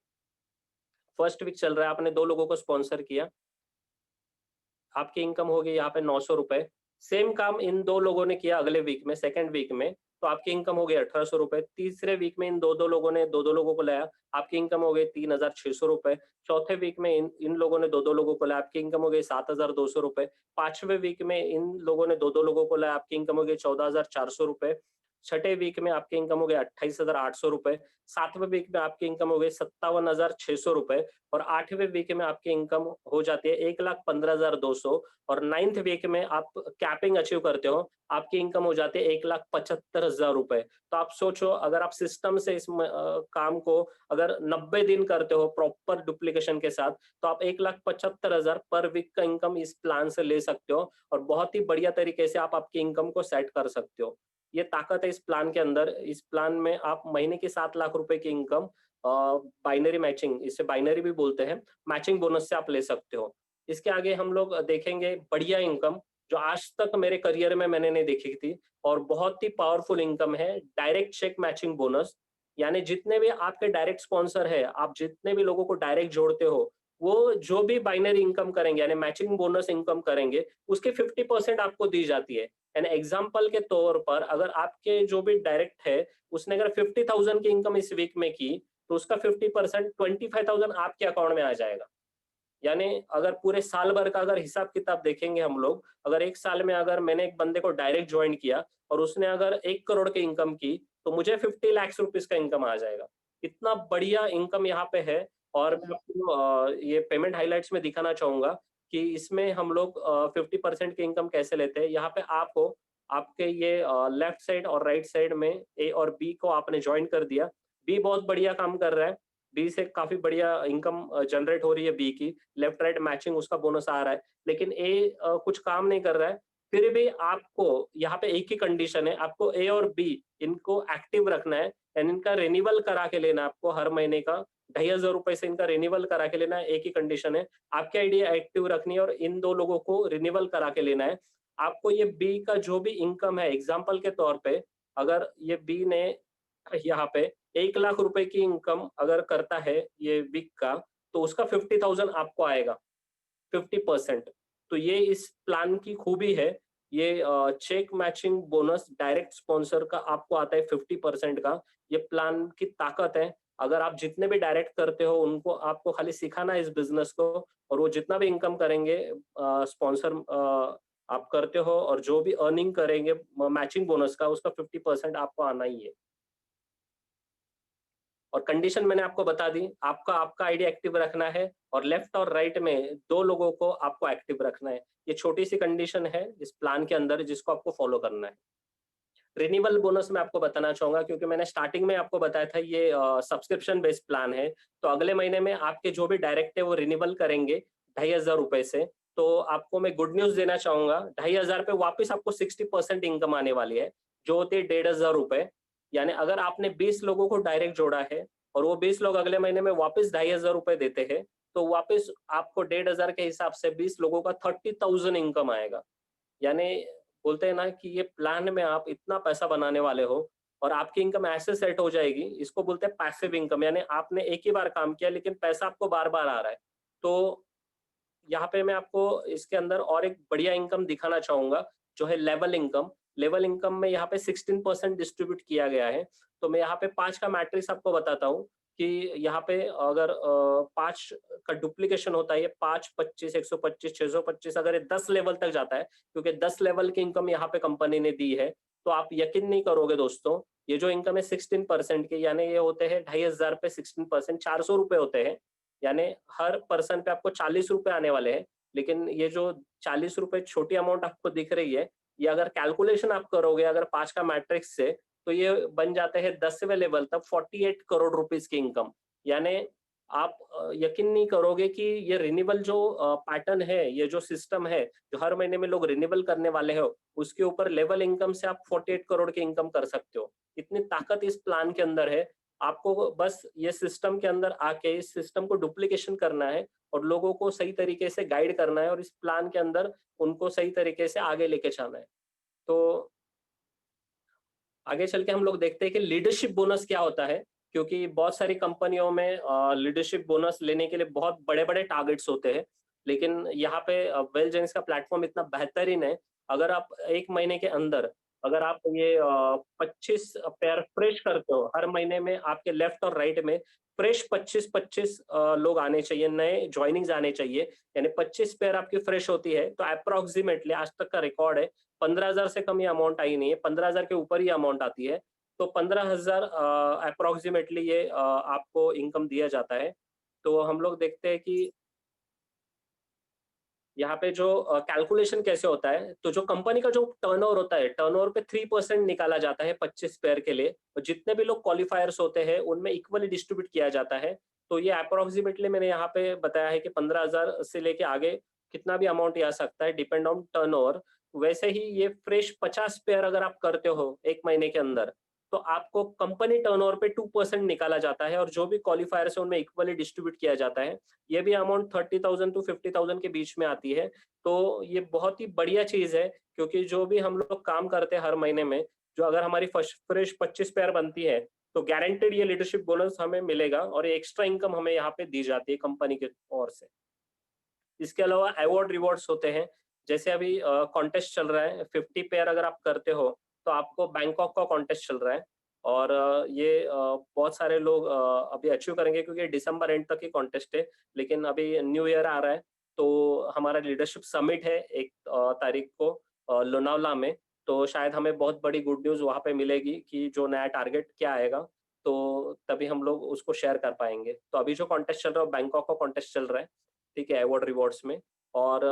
फर्स्ट वीक चल रहा है, आपने 2 लोगों को स्पॉन्सर किया, आपकी इनकम होगी यहाँ पे 900 रुपए। सेम काम इन 2 लोगों ने किया अगले वीक में, सेकंड वीक में, तो आपकी इनकम हो गई 1800 रुपए। तीसरे वीक में इन दो लोगों ने दो लोगों को लाया, आपकी इनकम हो गई 3600 रुपए। चौथे वीक में इन लोगों ने दो लोगों को लाया, आपकी इनकम हो गई 7200 रुपए। पांचवें वीक में इन लोगों ने दो लोगों को लाया, आपकी इनकम हो गई 14400 रुपए। छठे वीक में आपकी इनकम हो गई 28,800 रुपए। सातवें वीक में आपकी इनकम हो गई 57,600 रुपए। और आठवें वीक में आपकी इनकम हो जाती है 1,15,200। और नाइन्थ वीक में आप कैपिंग अचीव करते हो, आपकी इनकम हो जाती है 1,75,000 रुपए। तो आप सोचो, अगर आप सिस्टम से इस काम को अगर 90 दिन करते हो प्रॉपर डुप्लीकेशन के साथ, तो आप 1,75,000 पर वीक का इनकम इस प्लान से ले सकते हो। और बहुत ही बढ़िया तरीके से आप आपकी इनकम को सेट कर सकते हो। ये ताकत है इस प्लान के अंदर। इस प्लान में आप महीने की 7 लाख रुपए की इनकम बाइनरी मैचिंग, इसे बाइनरी भी बोलते हैं, मैचिंग बोनस से आप ले सकते हो। इसके आगे हम लोग देखेंगे बढ़िया इनकम, जो आज तक मेरे करियर में मैंने नहीं देखी थी, और बहुत ही पावरफुल इनकम है, डायरेक्ट चेक मैचिंग बोनस। यानी जितने भी आपके डायरेक्ट स्पॉन्सर है, आप जितने भी लोगों को डायरेक्ट जोड़ते हो, वो जो भी बाइनरी इनकम करेंगे यानी मैचिंग बोनस इनकम करेंगे, उसके 50% आपको दी जाती है। एन एग्जाम्पल के तौर पर, अगर आपके जो भी डायरेक्ट है, उसने अगर 50,000 की इनकम इस वीक में की, तो उसका 50% 25,000 आपके अकाउंट में आ जाएगा। यानी अगर पूरे साल भर का अगर हिसाब किताब देखेंगे हम लोग, अगर एक साल में अगर मैंने एक बंदे को डायरेक्ट ज्वाइन किया और उसने अगर 1 करोड़ की इनकम की, तो मुझे 50 लाख रुपीस का इनकम आ जाएगा। इतना बढ़िया इनकम यहाँ पे है। और मैं आपको ये पेमेंट हाइलाइट्स में दिखाना चाहूंगा कि इसमें हम लोग 50% की इनकम कैसे लेते हैं। यहाँ पे आपको आपके ये लेफ्ट साइड और राइट साइड में ए और बी को आपने ज्वाइन कर दिया। बी बहुत बढ़िया काम कर रहा है, बी से काफी बढ़िया इनकम जनरेट हो रही है बी की, लेफ्ट राइट मैचिंग उसका बोनस आ रहा है। लेकिन ए कुछ काम नहीं कर रहा है। फिर भी आपको यहाँ पे एक ही कंडीशन है, आपको ए और बी इनको एक्टिव रखना है, एंड इनका रिन्यूअल करा के लेना है आपको हर महीने का 2,500 रुपए से इनका रिन्यूअल करा के लेना है। एक ही कंडीशन है, आपकी आईडी एक्टिव रखनी है और इन दो लोगों को रिन्यूअल करा के लेना है। आपको ये बी का जो भी इनकम है, एग्जाम्पल के तौर पे, अगर ये बी ने यहाँ पे 1 लाख रुपए की इनकम अगर करता है ये वीक का, तो उसका 50,000 आपको आएगा, 50%। तो ये इस प्लान की खूबी है। ये check matching bonus direct sponsor का आपको आता है 50% का। ये प्लान की ताकत है। अगर आप जितने भी डायरेक्ट करते हो, उनको आपको खाली सिखाना है इस बिजनेस को, और वो जितना भी इनकम करेंगे स्पॉन्सर आप करते हो, और जो भी अर्निंग करेंगे मैचिंग बोनस का, उसका 50% आपको आना ही है। और कंडीशन मैंने आपको बता दी, आपका आपका आईडी एक्टिव रखना है, और लेफ्ट और राइट में दो लोगों को आपको एक्टिव रखना है। ये छोटी सी कंडीशन है इस प्लान के अंदर, जिसको आपको फॉलो करना है। रिन्यूअल बोनस मैं आपको बताना चाहूंगा, क्योंकि मैंने स्टार्टिंग में आपको बताया था ये सब्सक्रिप्शन बेस्ड प्लान है। तो अगले महीने में आपके जो भी डायरेक्ट है वो रिन्यूअल करेंगे 2,500 रुपए से। तो आपको मैं गुड न्यूज देना चाहूंगा, 2,500 पे वापस आपको 60% इनकम आने वाली है, जो होती है 1,500 रुपए। यानी अगर आपने 20 लोगों को डायरेक्ट जोड़ा है, और वो 20 लोग अगले महीने में वापस 2,500 रुपए देते हैं, तो वापस आपको 1,500 के हिसाब से 20 लोगों का 30,000 इनकम आएगा। यानी बोलते हैं ना कि ये प्लान में आप इतना पैसा बनाने वाले हो, और आपकी इनकम ऐसे सेट हो जाएगी, इसको बोलते हैं पैसिव इनकम। यानी आपने एक ही बार काम किया, लेकिन पैसा आपको बार बार आ रहा है। तो यहाँ पे मैं आपको इसके अंदर और एक बढ़िया इनकम दिखाना चाहूंगा, जो है लेवल इनकम। लेवल इनकम में यहाँ पे 16% डिस्ट्रीब्यूट किया गया है। तो मैं यहाँ पे 5 का मैट्रिक्स आपको बताता हूँ कि यहाँ पे अगर 5 का डुप्लीकेशन होता है, ये 5, 25, 125, 625, अगर ये 10 लेवल तक जाता है, क्योंकि 10 लेवल की इनकम यहाँ पे कंपनी ने दी है, तो आप यकीन नहीं करोगे दोस्तों, ये जो इनकम है 16% की, यानी ये होते हैं 2,500 पे 16%, 400 रुपए होते हैं। यानी हर पर्सन पे आपको 40 रुपए आने वाले हैं। लेकिन ये जो 40 रुपए छोटी अमाउंट आपको दिख रही है, ये अगर कैलकुलेशन आप करोगे अगर 5 का मैट्रिक्स से, तो ये बन जाते हैं 10वें लेवल तक 48 करोड़ रुपीस की इनकम। यानी आप यकीन नहीं करोगे कि ये रिन्यूअल जो पैटर्न है, ये जो सिस्टम है, जो हर महीने में लोग रिन्यूअल करने वाले हो, उसके ऊपर लेवल इनकम से आप 48 करोड़ की इनकम कर सकते हो। इतनी ताकत इस प्लान के अंदर है। आपको बस ये सिस्टम के अंदर आके इस सिस्टम को डुप्लीकेशन करना है, और लोगों को सही तरीके से गाइड करना है, और इस प्लान के अंदर उनको सही तरीके से आगे लेके जाना है। तो आगे चल के हम लोग देखते हैं कि लीडरशिप बोनस क्या होता है, क्योंकि बहुत सारी कंपनियों में लीडरशिप बोनस लेने के लिए बहुत बड़े बड़े टारगेट्स होते हैं। लेकिन यहाँ पे वेल जेन्स का प्लेटफॉर्म इतना बेहतरीन है। अगर आप एक महीने के अंदर अगर आप ये 25 पेयर फ्रेश करते हो हर महीने में, आपके लेफ्ट और राइट में फ्रेश 25-25 लोग आने चाहिए, नए ज्वाइनिंग्स आने चाहिए, यानी 25 पेयर आपकी फ्रेश होती है, तो अप्रोक्सीमेटली आज तक का रिकॉर्ड है 15,000 से कम ये अमाउंट आई नहीं है, 15,000 के ऊपर ही अमाउंट आती है। तो 15,000 अप्रोक्सीमेटली ये आपको इनकम दिया जाता है। तो हम लोग देखते हैं कि यहाँ पे जो कैलकुलेशन कैसे होता है, तो जो कंपनी का जो टर्नओवर होता है, टर्नओवर पे 3% निकाला जाता है 25 पेयर के लिए, और जितने भी लोग क्वालिफायर्स होते हैं उनमें इक्वली डिस्ट्रीब्यूट किया जाता है। तो ये अप्रोक्सीमेटली मैंने यहाँ पे बताया है कि 15,000 से लेके आगे कितना भी अमाउंट आ सकता है, डिपेंड ऑन टर्नओवर। वैसे ही ये फ्रेश 50 पेयर अगर आप करते हो एक महीने के अंदर, तो आपको कंपनी टर्नओवर पे 2% निकाला जाता है, और जो भी क्वालिफायर्स है उनमें इक्वली डिस्ट्रीब्यूट किया जाता है। ये भी अमाउंट 30,000 टू 50,000 के बीच में आती है। तो ये बहुत ही बढ़िया चीज़ है, क्योंकि जो भी हम लोग काम करते हैं हर महीने में, जो अगर हमारी फर्स्ट फ्रेश 25 पेयर बनती है, तो गारंटेड ये लीडरशिप बोनस हमें मिलेगा, और ये एक्स्ट्रा इनकम हमें यहाँ पे दी जाती है कंपनी की ओर से। इसके अलावा अवार्ड रिवॉर्ड्स होते हैं, जैसे अभी कॉन्टेस्ट चल रहा है, 50 पेयर अगर आप करते हो तो आपको बैंकॉक का कॉन्टेस्ट चल रहा है, और ये बहुत सारे लोग अभी अचीव करेंगे, क्योंकि दिसंबर एंड तक ही कॉन्टेस्ट है। लेकिन अभी न्यू ईयर आ रहा है, तो हमारा लीडरशिप समिट है 1 तारीख को लोनावला में। तो शायद हमें बहुत बड़ी गुड न्यूज़ वहाँ पे मिलेगी कि जो नया टारगेट क्या आएगा, तो तभी हम लोग उसको शेयर कर पाएंगे। तो अभी जो कॉन्टेस्ट चल रहा है वो बैंकॉक का कॉन्टेस्ट चल रहा है, ठीक है, अवार्ड रिवॉर्ड्स में। और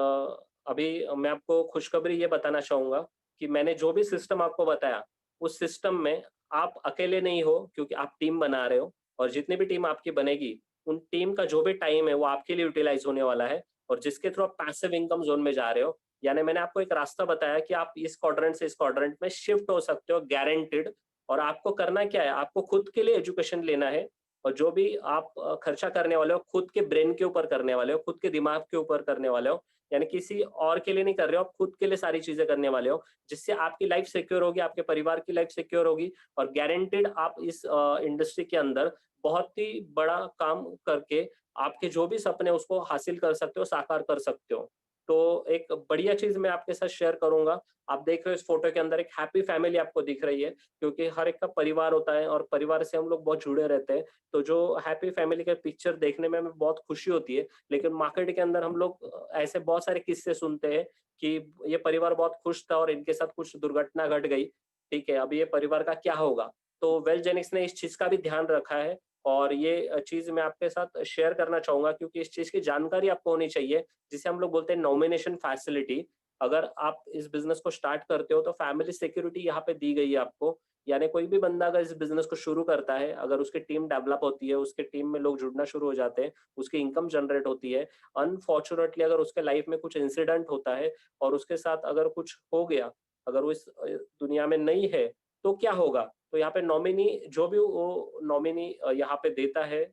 अभी मैं आपको खुशखबरी ये बताना चाहूँगा कि मैंने जो भी सिस्टम आपको बताया, उस सिस्टम में आप अकेले नहीं हो, क्योंकि आप टीम बना रहे हो, और जितनी भी टीम आपकी बनेगी, उन टीम का जो भी टाइम है वो आपके लिए यूटिलाइज़ होने वाला है, और जिसके थ्रू आप पैसिव इनकम ज़ोन में जा रहे हो। यानी मैंने आपको एक रास्ता बताया कि आप इस क्वाड्रेंट से इस क्वाड्रेंट में शिफ्ट हो सकते हो गारंटीड। और आपको करना क्या है, आपको खुद के लिए एजुकेशन लेना है, और जो भी आप खर्चा करने वाले हो, खुद के ब्रेन के ऊपर करने वाले हो, खुद के दिमाग के ऊपर करने वाले हो, यानी किसी और के लिए नहीं कर रहे हो, आप खुद के लिए सारी चीजें करने वाले हो, जिससे आपकी लाइफ सिक्योर होगी, आपके परिवार की लाइफ सिक्योर होगी, और गारंटेड आप इस इंडस्ट्री के अंदर बहुत ही बड़ा काम करके आपके जो भी सपने हैं, उसको हासिल कर सकते हो, साकार कर सकते हो। तो एक बढ़िया चीज मैं आपके साथ शेयर करूंगा। आप देख रहे हो इस फोटो के अंदर एक हैप्पी फैमिली आपको दिख रही है, क्योंकि हर एक का परिवार होता है, और परिवार से हम लोग बहुत जुड़े रहते हैं। तो जो हैप्पी फैमिली का पिक्चर देखने में हमें बहुत खुशी होती है, लेकिन मार्केट के अंदर हम लोग ऐसे बहुत सारे किस्से सुनते हैं कि ये परिवार बहुत खुश था और इनके साथ कुछ दुर्घटना घट गई, ठीक है, अभी ये परिवार का क्या होगा। तो वेलजेनिक्स ने इस चीज का भी ध्यान रखा है, और ये चीज मैं आपके साथ शेयर करना चाहूंगा, क्योंकि इस चीज की जानकारी आपको होनी चाहिए, जिसे हम लोग बोलते हैं नॉमिनेशन फैसिलिटी। अगर आप इस बिजनेस को स्टार्ट करते हो, तो फैमिली सिक्योरिटी यहाँ पे दी गई है आपको। यानी कोई भी बंदा अगर इस बिजनेस को शुरू करता है, अगर उसकी टीम डेवलप होती है, उसके टीम में लोग जुड़ना शुरू हो जाते हैं, उसकी इनकम जनरेट होती है, अनफॉर्चुनेटली अगर उसके लाइफ में कुछ इंसिडेंट होता है और उसके साथ अगर कुछ हो गया, अगर वो इस दुनिया में नहीं है, तो क्या होगा। तो यहाँ पे नॉमिनी, जो भी वो नॉमिनी यहाँ पे देता है,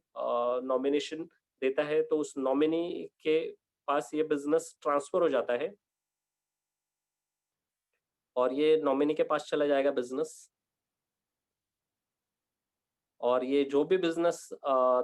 नॉमिनेशन देता है, तो उस नॉमिनी के पास ये बिजनेस ट्रांसफर हो जाता है, और ये नॉमिनी के पास चला जाएगा बिजनेस। और ये जो भी बिज़नेस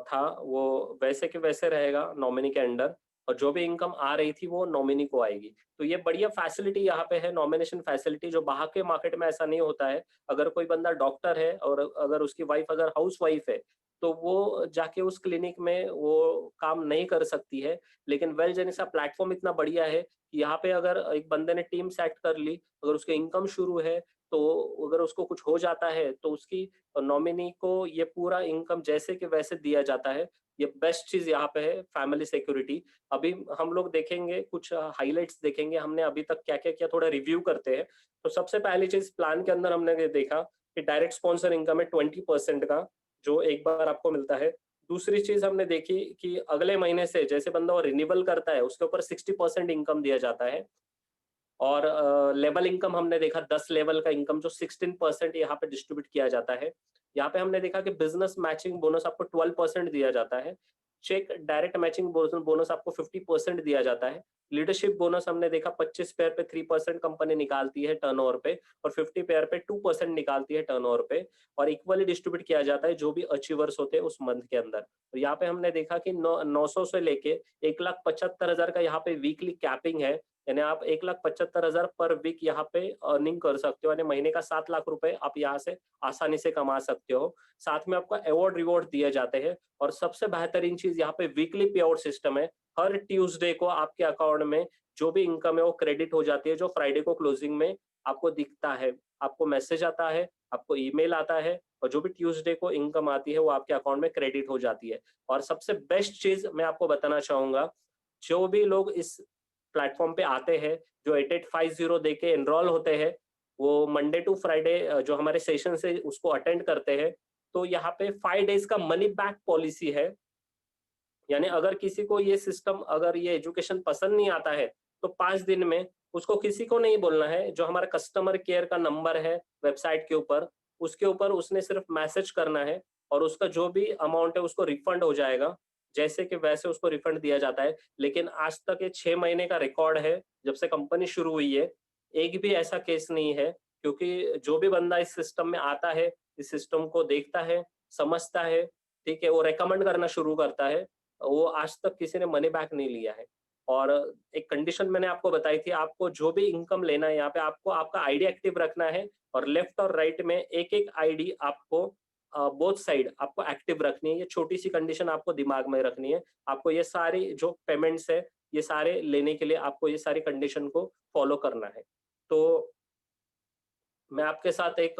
था वो वैसे के वैसे रहेगा नॉमिनी के अंडर, और जो भी इनकम आ रही थी वो नॉमिनी को आएगी। तो ये बढ़िया फैसिलिटी यहाँ पे है, नॉमिनेशन फैसिलिटी, जो बाहर के मार्केट में ऐसा नहीं होता है। अगर कोई बंदा डॉक्टर है और अगर उसकी वाइफ अगर हाउसवाइफ है, तो वो जाके उस क्लिनिक में वो काम नहीं कर सकती है। लेकिन वेलजेनिस का प्लेटफ़ॉर्म इतना बढ़िया है कि यहाँ पे अगर एक बंदे ने टीम सेट कर ली, अगर उसकी इनकम शुरू है, तो अगर उसको कुछ हो जाता है, तो उसकी नॉमिनी को ये पूरा इनकम जैसे कि वैसे दिया जाता है। ये बेस्ट चीज़ यहाँ पे है, फैमिली सिक्योरिटी। अभी हम लोग देखेंगे कुछ हाइलाइट्स देखेंगे, हमने अभी तक क्या-क्या किया, थोड़ा रिव्यू करते हैं। तो सबसे पहली चीज़ प्लान के अंदर हमने ये देखा कि डायरेक्ट स्पॉन्सर इनकम है 20% का, जो एक बार आपको मिलता है। दूसरी चीज़ हमने देखी कि अगले महीने से जैसे बंदा वो रिन्यूअल करता है, उसके ऊपर 60% इनकम दिया जाता है। और लेवल इनकम हमने देखा 10 लेवल का इनकम जो 16% यहाँ पे डिस्ट्रीब्यूट किया जाता है। यहाँ पे हमने देखा कि बिजनेस मैचिंग बोनस आपको 12% दिया जाता है। चेक डायरेक्ट मैचिंग बोनस आपको 50% दिया जाता है। लीडरशिप बोनस हमने देखा 25 पेयर पे 3% कंपनी निकालती है टर्नओवर पे, और 50 पेयर पे 2% निकालती है टर्नओवर पे, और इक्वली डिस्ट्रीब्यूट किया जाता है जो भी अचीवर्स होते हैं उस मंथ के अंदर। तो यहाँ पे हमने देखा कि 900 से लेके 1,75,000 का यहाँ पे वीकली कैपिंग है, यानी आप 1,75,000 पर वीक यहाँ पे अर्निंग कर सकते हो, यानी महीने का 7 लाख रुपए आप यहाँ से आसानी से कमा सकते हो। साथ में आपको अवार्ड रिवॉर्ड दिए जाते हैं, और सबसे बेहतरीन चीज यहाँ पे वीकली पे आउट सिस्टम है। हर ट्यूसडे को आपके अकाउंट में जो भी इनकम है वो क्रेडिट हो जाती है, जो फ्राइडे को क्लोजिंग में आपको दिखता है। आपको मैसेज आता है, आपको ईमेल आता है, और जो भी ट्यूसडे को इनकम आती है वो आपके अकाउंट में क्रेडिट हो जाती है। और सबसे बेस्ट चीज मैं आपको बताना चाहूंगा, जो भी लोग इस प्लेटफॉर्म पे आते हैं, जो 8850 दे के एनरोल होते हैं, वो मंडे टू फ्राइडे जो हमारे सेशन है उसको अटेंड करते हैं, तो यहाँ पे 5 डेज का मनी बैक पॉलिसी है। यानी अगर किसी को ये सिस्टम, अगर ये एजुकेशन पसंद नहीं आता है, तो 5 दिन में उसको किसी को नहीं बोलना है। जो हमारा कस्टमर केयर का नंबर है वेबसाइट के ऊपर, उसके ऊपर उसने सिर्फ मैसेज करना है, और उसका जो भी अमाउंट है उसको रिफंड हो जाएगा, जैसे कि वैसे उसको रिफंड दिया जाता है। लेकिन आज तक ये 6 महीने का रिकॉर्ड है, जब से कंपनी शुरू हुई है, एक भी ऐसा केस नहीं है। क्योंकि जो भी बंदा इस सिस्टम में आता है, इस सिस्टम को देखता है, समझता है, ठीक है, वो रेकमेंड करना शुरू करता है, वो आज तक किसी ने मनी बैक नहीं लिया है। और एक कंडीशन मैंने आपको बताई थी, आपको जो भी इनकम लेना है यहाँ पे आपको आपका आईडी एक्टिव रखना है, और लेफ्ट और राइट में एक एक आईडी आपको बोथ साइड आपको एक्टिव रखनी है। ये छोटी सी कंडीशन आपको दिमाग में रखनी है। आपको ये सारी जो पेमेंट्स है, ये सारे लेने के लिए आपको ये सारी कंडीशन को फॉलो करना है। तो मैं आपके साथ एक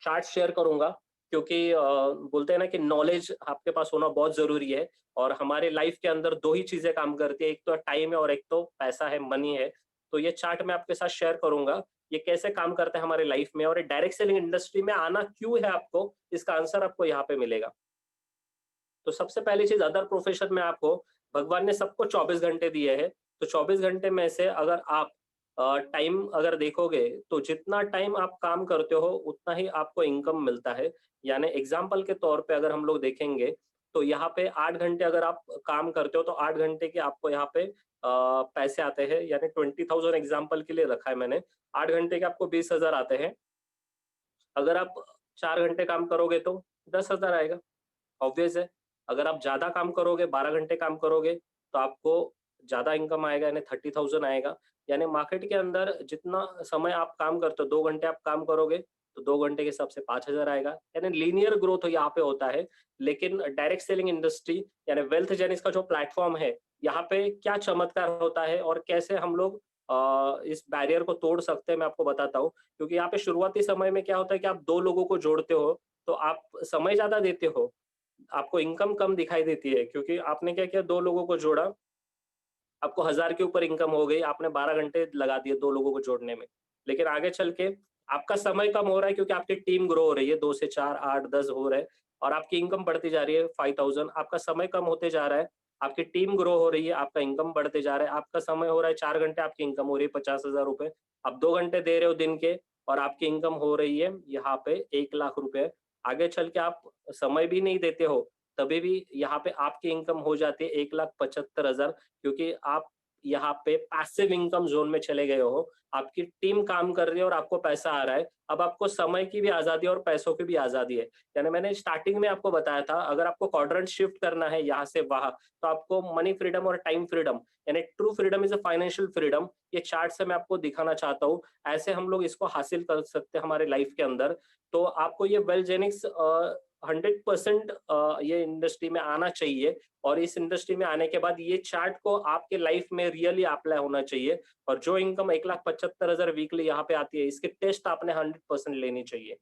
चार्ट शेयर करूंगा, क्योंकि बोलते हैं ना कि नॉलेज आपके पास होना बहुत जरूरी है। और हमारे लाइफ के अंदर दो ही चीजें काम करती है, एक तो टाइम है और एक तो पैसा है, मनी है। तो ये चार्ट मैं आपके साथ शेयर करूंगा, ये कैसे काम करता है हमारे लाइफ में, और डायरेक्ट सेलिंग इंडस्ट्री में आना क्यों है आपको, इसका आंसर आपको यहाँ पे मिलेगा। तो सबसे पहली चीज, अदर प्रोफेशन में आपको भगवान ने सबको 24 घंटे दिए हैं। तो 24 घंटे में से अगर आप टाइम अगर देखोगे, तो जितना टाइम आप काम करते हो उतना ही आपको इनकम मिलता है। यानी एग्जाम्पल के तौर पे अगर हम लोग देखेंगे, तो यहाँ पे 8 घंटे अगर आप काम करते हो, तो 8 घंटे के आपको यहाँ पे पैसे आते हैं। यानी 20,000 एग्जाम्पल के लिए रखा है मैंने। 8 घंटे के आपको 20,000 आते हैं। अगर आप 4 घंटे काम करोगे तो 10,000 आएगा। ऑब्वियस है। अगर आप ज्यादा काम करोगे, 12 घंटे काम करोगे, तो आपको ज्यादा इनकम आएगा, यानी 30,000 आएगा। यानी मार्केट के अंदर जितना समय आप काम करते हो, 2 घंटे आप काम करोगे, तो 2 घंटे के हिसाब से 5,000 आएगा। यानी लीनियर ग्रोथ यहाँ पे होता है। लेकिन डायरेक्ट सेलिंग इंडस्ट्री यानी वेल्थ जेनिस का जो प्लेटफॉर्म है, यहाँ पे क्या चमत्कार होता है और कैसे हम लोग इस बैरियर को तोड़ सकते हैं, मैं आपको बताता हूँ। क्योंकि यहाँ पे शुरुआती समय में क्या होता है कि आप दो लोगों को जोड़ते हो, तो आप समय ज्यादा देते हो, आपको इनकम कम दिखाई देती है। क्योंकि आपने क्या किया, दो लोगों को जोड़ा, आपको 1,000 के ऊपर इनकम हो गई, आपने 12 घंटे लगा दिए दो लोगों को जोड़ने में। लेकिन आगे चल के आपका समय कम हो रहा है, क्योंकि आपकी टीम ग्रो हो रही है, 2 से 4, 8, 10 हो रहे हैं, और आपकी इनकम बढ़ती जा रही है 5,000। आपका समय कम होते जा रहा है, आपकी टीम ग्रो हो रही है, आपका इनकम बढ़ते जा रहा है। आपका समय हो रहा है 4 घंटे, आपकी इनकम हो रही है 50,000 रुपए। आप 2 घंटे दे रहे हो दिन के, और आपकी इनकम हो रही है यहाँ पे 1 लाख रुपए। आगे चल के आप समय भी नहीं देते हो, तभी भी यहाँ पे आपकी इनकम हो जाती है 1,75,000। क्योंकि आप यहाँ पे पैसिव इनकम जोन में चले गए हो, आपकी टीम काम कर रही है और आपको पैसा आ रहा है। अब आपको समय की भी आजादी और पैसों की भी आजादी है। यानी मैंने स्टार्टिंग में आपको बताया था, अगर आपको क्वाड्रेंट शिफ्ट करना है यहाँ से वहां, तो आपको मनी फ्रीडम और टाइम फ्रीडम, यानी true freedom is a financial freedom, ये चार्ट से मैं आपको दिखाना चाहता हूँ। ऐसे हम लोग इसको हासिल कर सकते हैं हमारे लाइफ के अंदर। तो आपको ये वेलजेनिक्स 100% ये इंडस्ट्री में आना चाहिए, और इस इंडस्ट्री में आने के बाद ये चार्ट को आपके लाइफ में रियली अप्लाई होना चाहिए। और जो इनकम 1,75,000 वीकली यहाँ पे आती है, इसके टेस्ट आपने 100% लेनी चाहिए।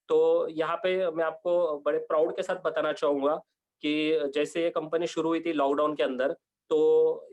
तो यहाँ पे मैं आपको बड़े प्राउड के साथ बताना चाहूंगा कि जैसे ये कंपनी शुरू हुई थी लॉकडाउन के अंदर, तो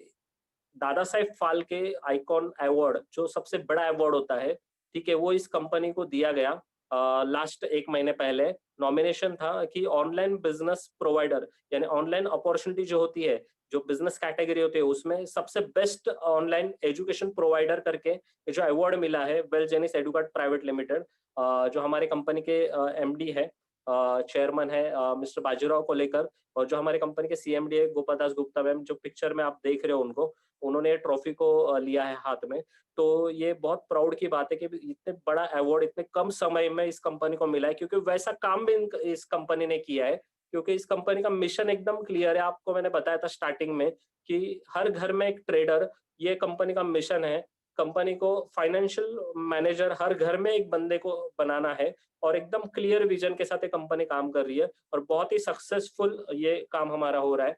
दादा साहेब फाल्के आइकॉन अवार्ड, जो सबसे बड़ा अवार्ड होता है, ठीक है, वो इस कंपनी को दिया गया। लास्ट 1 महीने पहले नॉमिनेशन था कि ऑनलाइन बिजनेस प्रोवाइडर, यानी ऑनलाइन अपॉर्चुनिटी जो होती है, जो बिजनेस कैटेगरी होती है, उसमें सबसे बेस्ट ऑनलाइन एजुकेशन प्रोवाइडर करके ये जो अवार्ड मिला है, Well Genis Educate private limited, जो हमारे कंपनी के एमडी है, चेयरमैन है मिस्टर बाजीराव को लेकर, और जो हमारे कंपनी के सीएमडी है गोपाल दास गुप्ता मैम, जो पिक्चर में आप देख रहे हो उनको, उन्होंने ट्रॉफी को लिया है हाथ में। तो ये बहुत प्राउड की बात है कि इतने बड़ा अवार्ड इतने कम समय में इस कंपनी को मिला है, क्योंकि वैसा काम भी इस कंपनी ने किया है क्योंकि इस कंपनी का मिशन एकदम क्लियर है। आपको मैंने बताया था स्टार्टिंग में कि हर घर में एक ट्रेडर, ये कंपनी का मिशन है। कंपनी को फाइनेंशियल मैनेजर हर घर में एक बंदे को बनाना है, और एकदम क्लियर विजन के साथ ये कंपनी काम कर रही है, और बहुत ही सक्सेसफुल ये काम हमारा हो रहा है।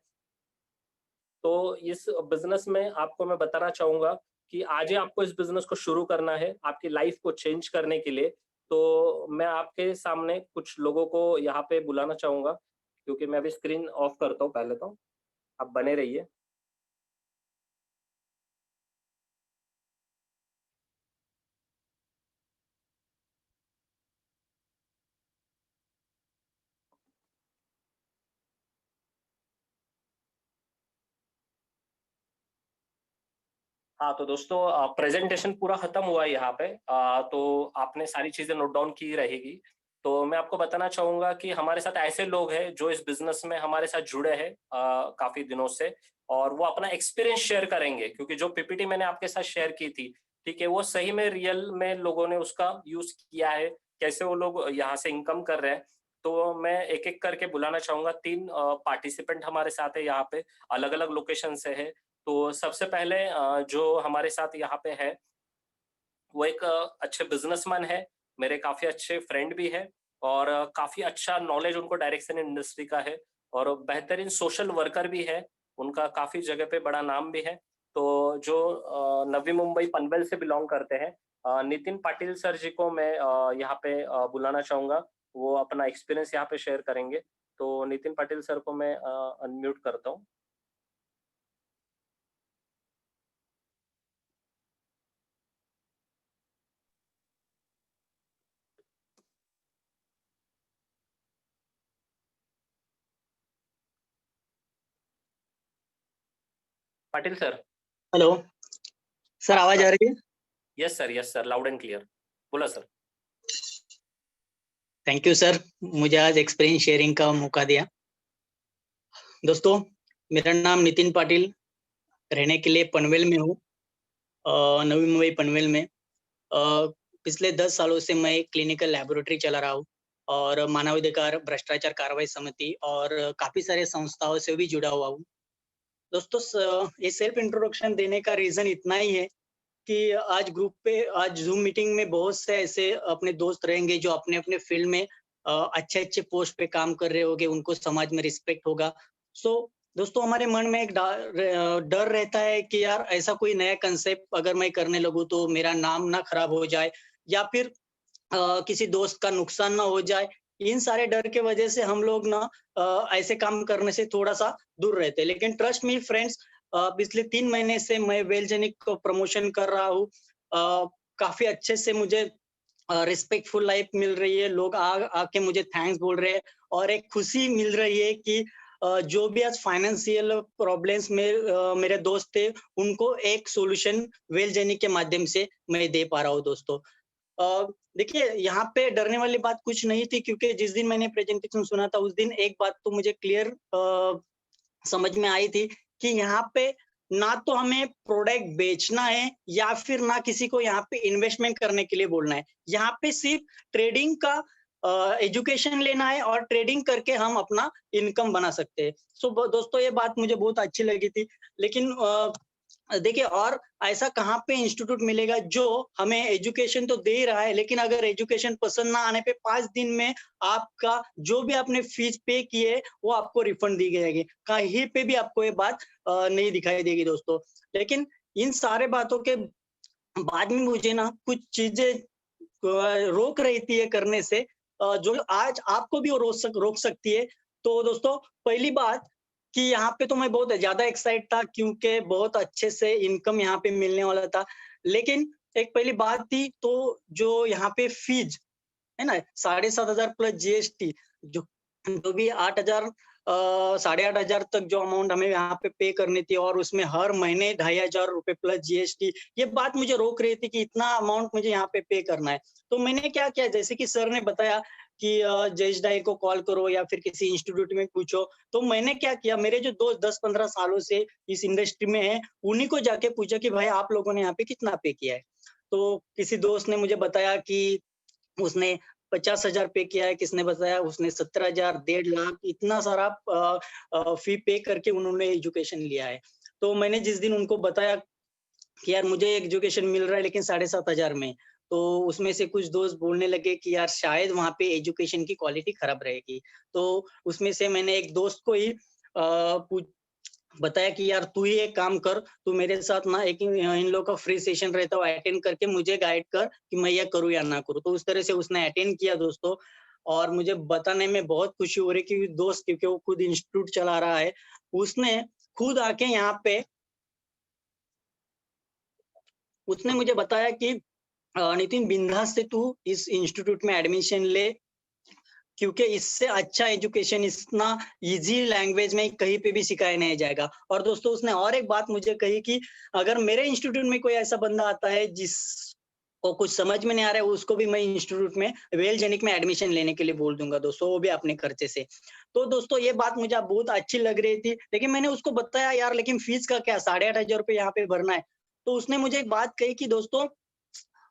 तो इस बिज़नेस में आपको मैं बताना चाहूँगा कि आज ही आपको इस बिज़नेस को शुरू करना है, आपकी लाइफ़ को चेंज करने के लिए। तो मैं आपके सामने कुछ लोगों को यहाँ पे बुलाना चाहूँगा, क्योंकि मैं अभी स्क्रीन ऑफ करता हूँ पहले तो, आप बने रहिए। हाँ, तो दोस्तों प्रेज़ेंटेशन पूरा खत्म हुआ है यहाँ पे। तो आपने सारी चीज़ें नोट डाउन की रहेगी। तो मैं आपको बताना चाहूँगा कि हमारे साथ ऐसे लोग हैं जो इस बिज़नेस में हमारे साथ जुड़े हैं काफ़ी दिनों से, और वो अपना एक्सपीरियंस शेयर करेंगे, क्योंकि जो पीपीटी मैंने आपके साथ शेयर की थी, ठीक है? वो सही में रियल में लोगों ने उसका यूज़ किया है, कैसे वो लोग यहाँ से इनकम कर रहे हैं। तो मैं एक-एक करके बुलाना चाहूँगा। 3 पार्टिसिपेंट हमारे साथ है यहाँ पे, अलग-अलग लोकेशन से है। तो सबसे पहले जो हमारे साथ यहाँ पे है, वो एक अच्छे बिज़नेसमैन है, मेरे काफ़ी अच्छे फ्रेंड भी हैं, और काफ़ी अच्छा नॉलेज उनको डायरेक्शन इंडस्ट्री का है, और बेहतरीन सोशल वर्कर भी है, उनका काफ़ी जगह पे बड़ा नाम भी है। तो जो नवी मुंबई पनवेल से बिलॉन्ग करते हैं, नितिन पाटिल सर जी को मैं यहाँ पे बुलाना चाहूँगा, वो अपना एक्सपीरियंस यहाँ पे शेयर करेंगे। तो नितिन पाटिल सर को मैं अनम्यूट करता हूँ। पाटिल सर। हेलो सर, हाँ आवाज सर। आ रही है? Yes sir, loud and clear. बोला सर। थैंक यू सर, मुझे आज एक्सपीरियंस शेयरिंग का मौका दिया। दोस्तों, मेरा नाम नितिन पाटिल, रहने के लिए पनवेल में हूँ, नवी मुंबई पनवेल में। पिछले 10 सालों से मैं एक क्लिनिकल लैबोरेटरी चला रहा हूँ, और मानवाधिकार भ्रष्टाचार कार्रवाई समिति और काफी सारे संस्थाओं से भी जुड़ा हुआ हूँ। दोस्तों, ये सेल्फ इंट्रोडक्शन देने का रीजन इतना ही है कि आज ग्रुप पे, आज ज़ूम मीटिंग में बहुत से ऐसे अपने दोस्त रहेंगे जो अपने-अपने फील्ड में अच्छे-अच्छे पोस्ट पे काम कर रहे होंगे, उनको समाज में रिस्पेक्ट होगा। सो दोस्तों, हमारे मन में एक डर रहता है कि यार ऐसा कोई नया कांसेप्ट अगर मैं करने लगूँ तो मेरा नाम ना खराब हो जाए, या फिर किसी दोस्त का नुकसान ना हो जाए। इन सारे डर के वजह से हम लोग ना ऐसे काम करने से थोड़ा-सा दूर रहते हैं। लेकिन ट्रस्ट मी फ्रेंड्स, पिछले 3 महीने से मैं वेलजेनिक को प्रमोशन कर रहा हूँ। काफ़ी अच्छे से मुझे रिस्पेक्टफुल लाइफ मिल रही है। लोग आके मुझे थैंक्स बोल रहे हैं, और एक खुशी मिल रही है कि जो भी आज फाइनेंशियल प्रॉब्लम्स में मेरे दोस्त थे, उनको एक सॉल्यूशन वेलजेनिक के माध्यम से मैं दे पा रहा हूँ दोस्तों। देखिए, यहाँ पे डरने वाली बात कुछ नहीं थी, क्योंकि जिस दिन मैंने प्रेजेंटेशन सुना था उस दिन एक बात तो मुझे क्लियर समझ में आई थी कि यहाँ पे ना तो हमें प्रोडक्ट बेचना है, या फिर ना किसी को यहाँ पे इन्वेस्टमेंट करने के लिए बोलना है। यहाँ पे सिर्फ ट्रेडिंग का एजुकेशन लेना है, और ट्रेडिंग करके हम अपना इनकम बना सकते हैं। दोस्तों, ये बात मुझे बहुत अच्छी लगी थी। लेकिन देखिए, और ऐसा कहाँ पे इंस्टीट्यूट मिलेगा जो हमें एजुकेशन तो दे ही रहा है, लेकिन अगर एजुकेशन पसंद ना आने पे 5 दिन में आपका जो भी आपने फीस पे की है वो आपको रिफंड दी जाएगी। कहीं पे भी आपको ये बात नहीं दिखाई देगी दोस्तों। लेकिन इन सारे बातों के बाद में मुझे ना कुछ चीजें रोक रही थी ये करने से, जो आज आपको भी वो रोक सकती है। तो दोस्तों, पहली बात कि यहाँ पे तो मैं बहुत ज़्यादा एक्साइट था, क्योंकि बहुत अच्छे से इनकम यहाँ पे मिलने वाला था। लेकिन एक पहली बात थी, तो जो यहाँ पे फीस है ना, 7,500 प्लस जीएसटी, जो जो भी 8,000 साढ़े 8,000 तक जो अमाउंट हमें यहाँ पे पे करनी थी, और उसमें हर महीने 2,500 रुपए प्लस जीएसटी, ये बात मुझे रोक रही थी कि इतना अमाउंट मुझे यहाँ पे पे करना है। तो मैंने क्या किया, जैसे कि सर ने बताया कि जयेश डाई को कॉल करो या फिर किसी इंस्टीट्यूट में पूछो। तो मैंने क्या किया, मेरे जो दोस्त 10-15 सालों से इस इंडस्ट्री में हैं, उन्हीं को जाके पूछा कि भाई आप लोगों ने यहाँ पे कितना पे किया है? तो किसी दोस्त ने मुझे बताया कि उसने 50,000 पे किया है, किसने बताया उसने 17,000, 1.5 लाख इतना सारा फी पे करके उन्होंने एजुकेशन लिया है। तो मैंने जिस दिन उनको बताया कि यार मुझे एजुकेशन मिल रहा है लेकिन 7,500 में, तो उसमें से कुछ दोस्त बोलने लगे कि यार शायद वहाँ पे एजुकेशन की क्वालिटी खराब रहेगी। तो उसमें से मैंने एक दोस्त को ही पूछ बताया कि यार तू ही एक काम कर, तू मेरे साथ ना एक इन लोग का फ्री सेशन रहता है, वो अटेंड करके मुझे गाइड कर कि मैं ये करूँ या ना करूँ। तो उस तरह से उसने अटेंड किया दोस्तों, और मुझे बताने में बहुत खुशी हो रही कि दोस्त, क्योंकि वो खुद इंस्टीट्यूट चला रहा है, उसने खुद आके यहाँ पे उसने मुझे बताया कि नितिन बिंदास से तू इस इंस्टीट्यूट में एडमिशन ले, क्योंकि इससे अच्छा एजुकेशन इतना इजी लैंग्वेज में कहीं पे भी सिखाया नहीं जाएगा। और दोस्तों उसने और एक बात मुझे कही कि अगर मेरे इंस्टीट्यूट में कोई ऐसा बंदा आता है जिसको कुछ समझ में नहीं आ रहा है, उसको भी मैं इंस्टीट्यूट में वेलजेनिक में एडमिशन लेने के लिए बोल दूंगा दोस्तों, वो भी अपने खर्चे से। तो दोस्तों ये बात मुझे बहुत अच्छी लग रही थी, लेकिन मैंने उसको बताया यार लेकिन फीस का क्या, 8,500 रुपये यहाँ पे भरना है। तो उसने मुझे एक बात कही कि दोस्तों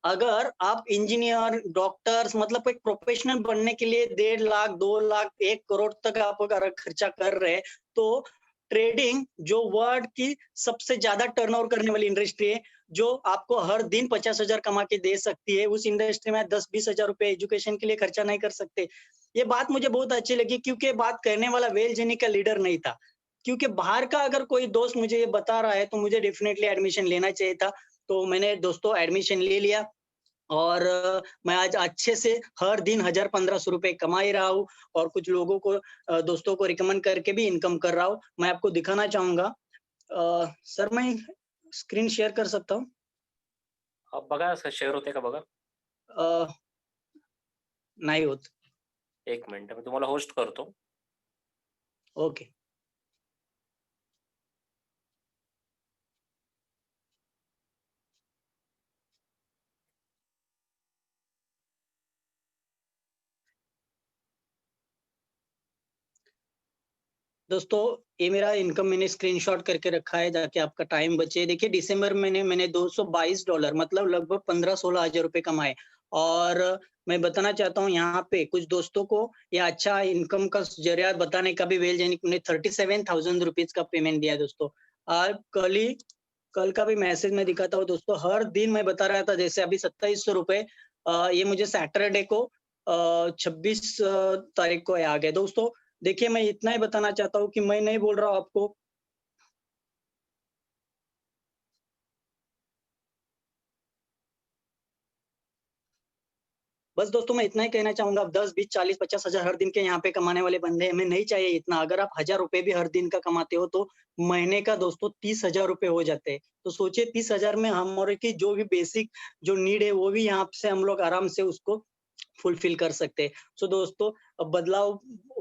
अगर आप इंजीनियर, डॉक्टर्स मतलब एक प्रोफेशनल बनने के लिए 1.5 लाख, 2 लाख, 1 करोड़ तक आप अगर खर्चा कर रहे हैं, तो ट्रेडिंग जो वर्ल्ड की सबसे ज़्यादा टर्नओवर करने वाली इंडस्ट्री है, जो आपको हर दिन 50,000 कमा के दे सकती है, उस इंडस्ट्री में 10-20 हज़ार रुपए एजुकेशन के लिए खर्चा नहीं कर सकते। ये बात मुझे बहुत अच्छी लगी, क्योंकि ये बात कहने वाला वेलजेनी का लीडर नहीं था। क्योंकि बाहर का अगर कोई दोस्त मुझे ये बता रहा है, तो मुझे डेफिनिटली एडमिशन लेना चाहिए था। तो मैंने दोस्तों एडमिशन ले लिया, और मैं आज अच्छे से हर दिन 1,000-1,500 रुपए कमा ही रहा हूँ, और कुछ लोगों को दोस्तों को रिकमेंड करके भी इनकम कर रहा हूँ। मैं आपको दिखाना चाहूँगा। सर मैं स्क्रीन शेयर कर सकता हूँ? बघा शेअर होते का बघा. अ, नाही होत. एक मिनिट मी तुम्हाला होस्ट करतो. ओके. दोस्तों ये मेरा इनकम मैंने स्क्रीनशॉट करके रखा है ताकि आपका टाइम बचे। देखिए दिसंबर में मैंने $222 मतलब लगभग 15-16 हज़ार रुपए कमाए, और मैं बताना चाहता हूँ यहाँ पे कुछ दोस्तों को ये अच्छा इनकम का ज़रिया बताने का भी वेलजेनिक ने 37,000 रुपीज़ का पेमेंट दिया है दोस्तों। आज कल का भी मैसेज मैं दिखाता हूँ दोस्तों, हर दिन मैं बता रहा था, जैसे अभी 2700 रुपए ये मुझे सैटरडे को 26 तारीख को आ गए दोस्तों। देखिए मैं इतना ही बताना चाहता हूँ कि मैं नहीं बोल रहा हूँ आपको बस दोस्तों मैं इतना ही कहना चाहूँगा, 10, 20, 40, 50 हज़ार हर दिन के यहाँ पे कमाने वाले बंदे हैं, हमें नहीं चाहिए इतना। अगर आप ₹1000 भी हर दिन का कमाते हो तो महीने का दोस्तों 30,000 रुपए हो जाते हैं। तो सोचिए 30,000 में हमारे की जो भी बेसिक जो नीड है वो भी यहाँ से हम लोग आराम से उसको फुलफिल कर सकते हैं। सो दोस्तों अब बदलाव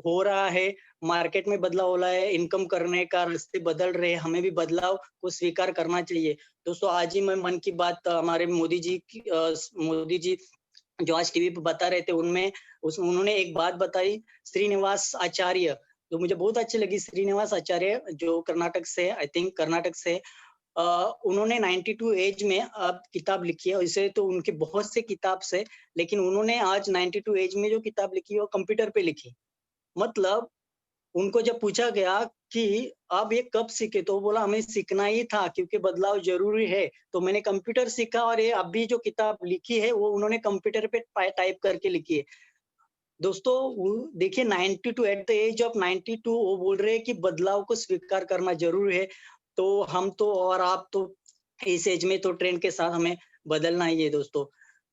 हो रहा है, मार्केट में बदलाव हो रहा है, इनकम करने का रास्ते बदल रहे हैं, हमें भी बदलाव को स्वीकार करना चाहिए। दोस्तों आज ही मैं मन की बात हमारे मोदी जी जो आज टीवी पे बता रहे थे, उनमें उन्होंने एक बात बताई, श्रीनिवास आचार्य, जो मुझे बहुत अच्छी लगी। श्रीनिवास आचार्य जो कर्नाटक से, आई थिंक कर्नाटक से, अ, उन्होंने 92 एज में अब किताब लिखी है। वैसे तो उनकी बहुत से किताब से, लेकिन उन्होंने आज 92 एज में जो किताब लिखी है वो कंप्यूटर पे लिखी। मतलब उनको जब पूछा गया कि आप ये कब सीखे? तो वो बोला हमें सीखना ही था क्योंकि बदलाव ज़रूरी है। तो मैंने कंप्यूटर सीखा, और ये अभी जो किताब लिखी है वो उन्होंने कंप्यूटर पे टाइप करके लिखी है। दोस्तों वो देखिए 92 एट द एज ऑफ 92 वो बोल रहे हैं कि बदलाव को स्वीकार करना ज़रूरी है। तो हम तो और आप तो इस एज में तो ट्रेंड के साथ हमें बदलना ही है दोस्तों।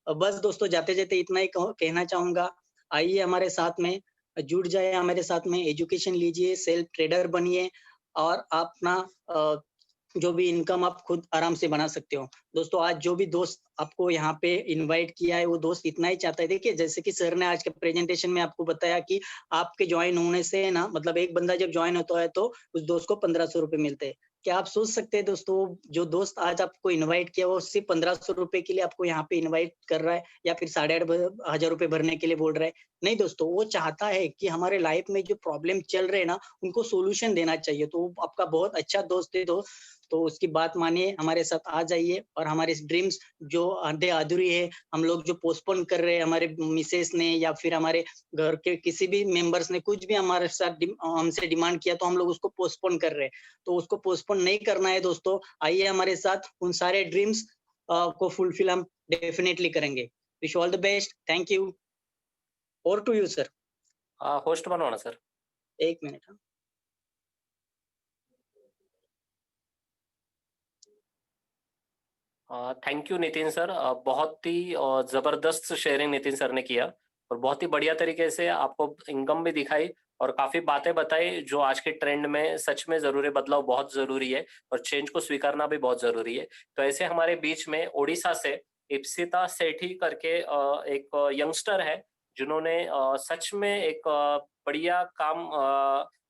बस दोस्तों जाते-जाते इतना ही कहना चाहूँगा, आइए हमारे साथ में जुड़ जाइए, हमारे साथ में एजुकेशन लीजिए, सेल्फ ट्रेडर बनिए, और अपना अ, जो भी इनकम आप खुद आराम से बना सकते हो। दोस्तों आज जो भी दोस्त आपको यहाँ पे इनवाइट किया है, वो दोस्त इतना ही चाहता है। देखिए जैसे कि सर ने आज के प्रेजेंटेशन में आपको बताया कि आपके जॉइन होने से ना, मतलब एक बंदा जब जॉइन होता है तो उस दोस्त को 1500 रुपए मिलते हैं। क्या आप सोच सकते हैं दोस्तों, जो दोस्त आज आपको इनवाइट किया वो सिर्फ 1500 रुपए के लिए आपको यहाँ पे इनवाइट कर रहा है, या फिर 8,500 हज़ार रुपए भरने के लिए बोल रहा है? नहीं दोस्तों, वो चाहता है कि हमारे लाइफ में जो प्रॉब्लम चल रहे हैं ना, उनको सॉल्यूशन देना चाहिए। तो वो आपका बहुत अच्छा दोस्त है तो उसकी बात मानिए, हमारे साथ आ जाइए और हमारे ड्रीम्स जो आधे अधूरी है, हम लोग जो पोस्टपोन कर रहे हैं, हमारे मिसेस ने या फिर हमारे घर के किसी भी मेंबर्स ने कुछ भी हमारे साथ हमसे डिमांड किया, तो हम लोग उसको पोस्टपोन कर रहे हैं। तो उसको पोस्टपोन नहीं करना है दोस्तों, आइए हमारे साथ उन सारे ड्रीम्स को फुलफिल हम डेफिनेटली करेंगे। Wish all the best, thank you. Over to you sir. Host बनवाना सर। 1 मिनट। हाँ। थैंक यू नितिन सर, बहुत ही जबरदस्त शेयरिंग नितिन सर ने किया और बहुत ही बढ़िया तरीके से आपको इनकम भी दिखाई और काफी बातें बताई जो आज के ट्रेंड में सच में जरूरी, बदलाव बहुत जरूरी है और चेंज को स्वीकारना भी बहुत जरूरी है। तो ऐसे हमारे बीच में ओडिशा से इप्सिता सेठी करके एक यंगस्टर है जिन्होंने सच में एक बढ़िया काम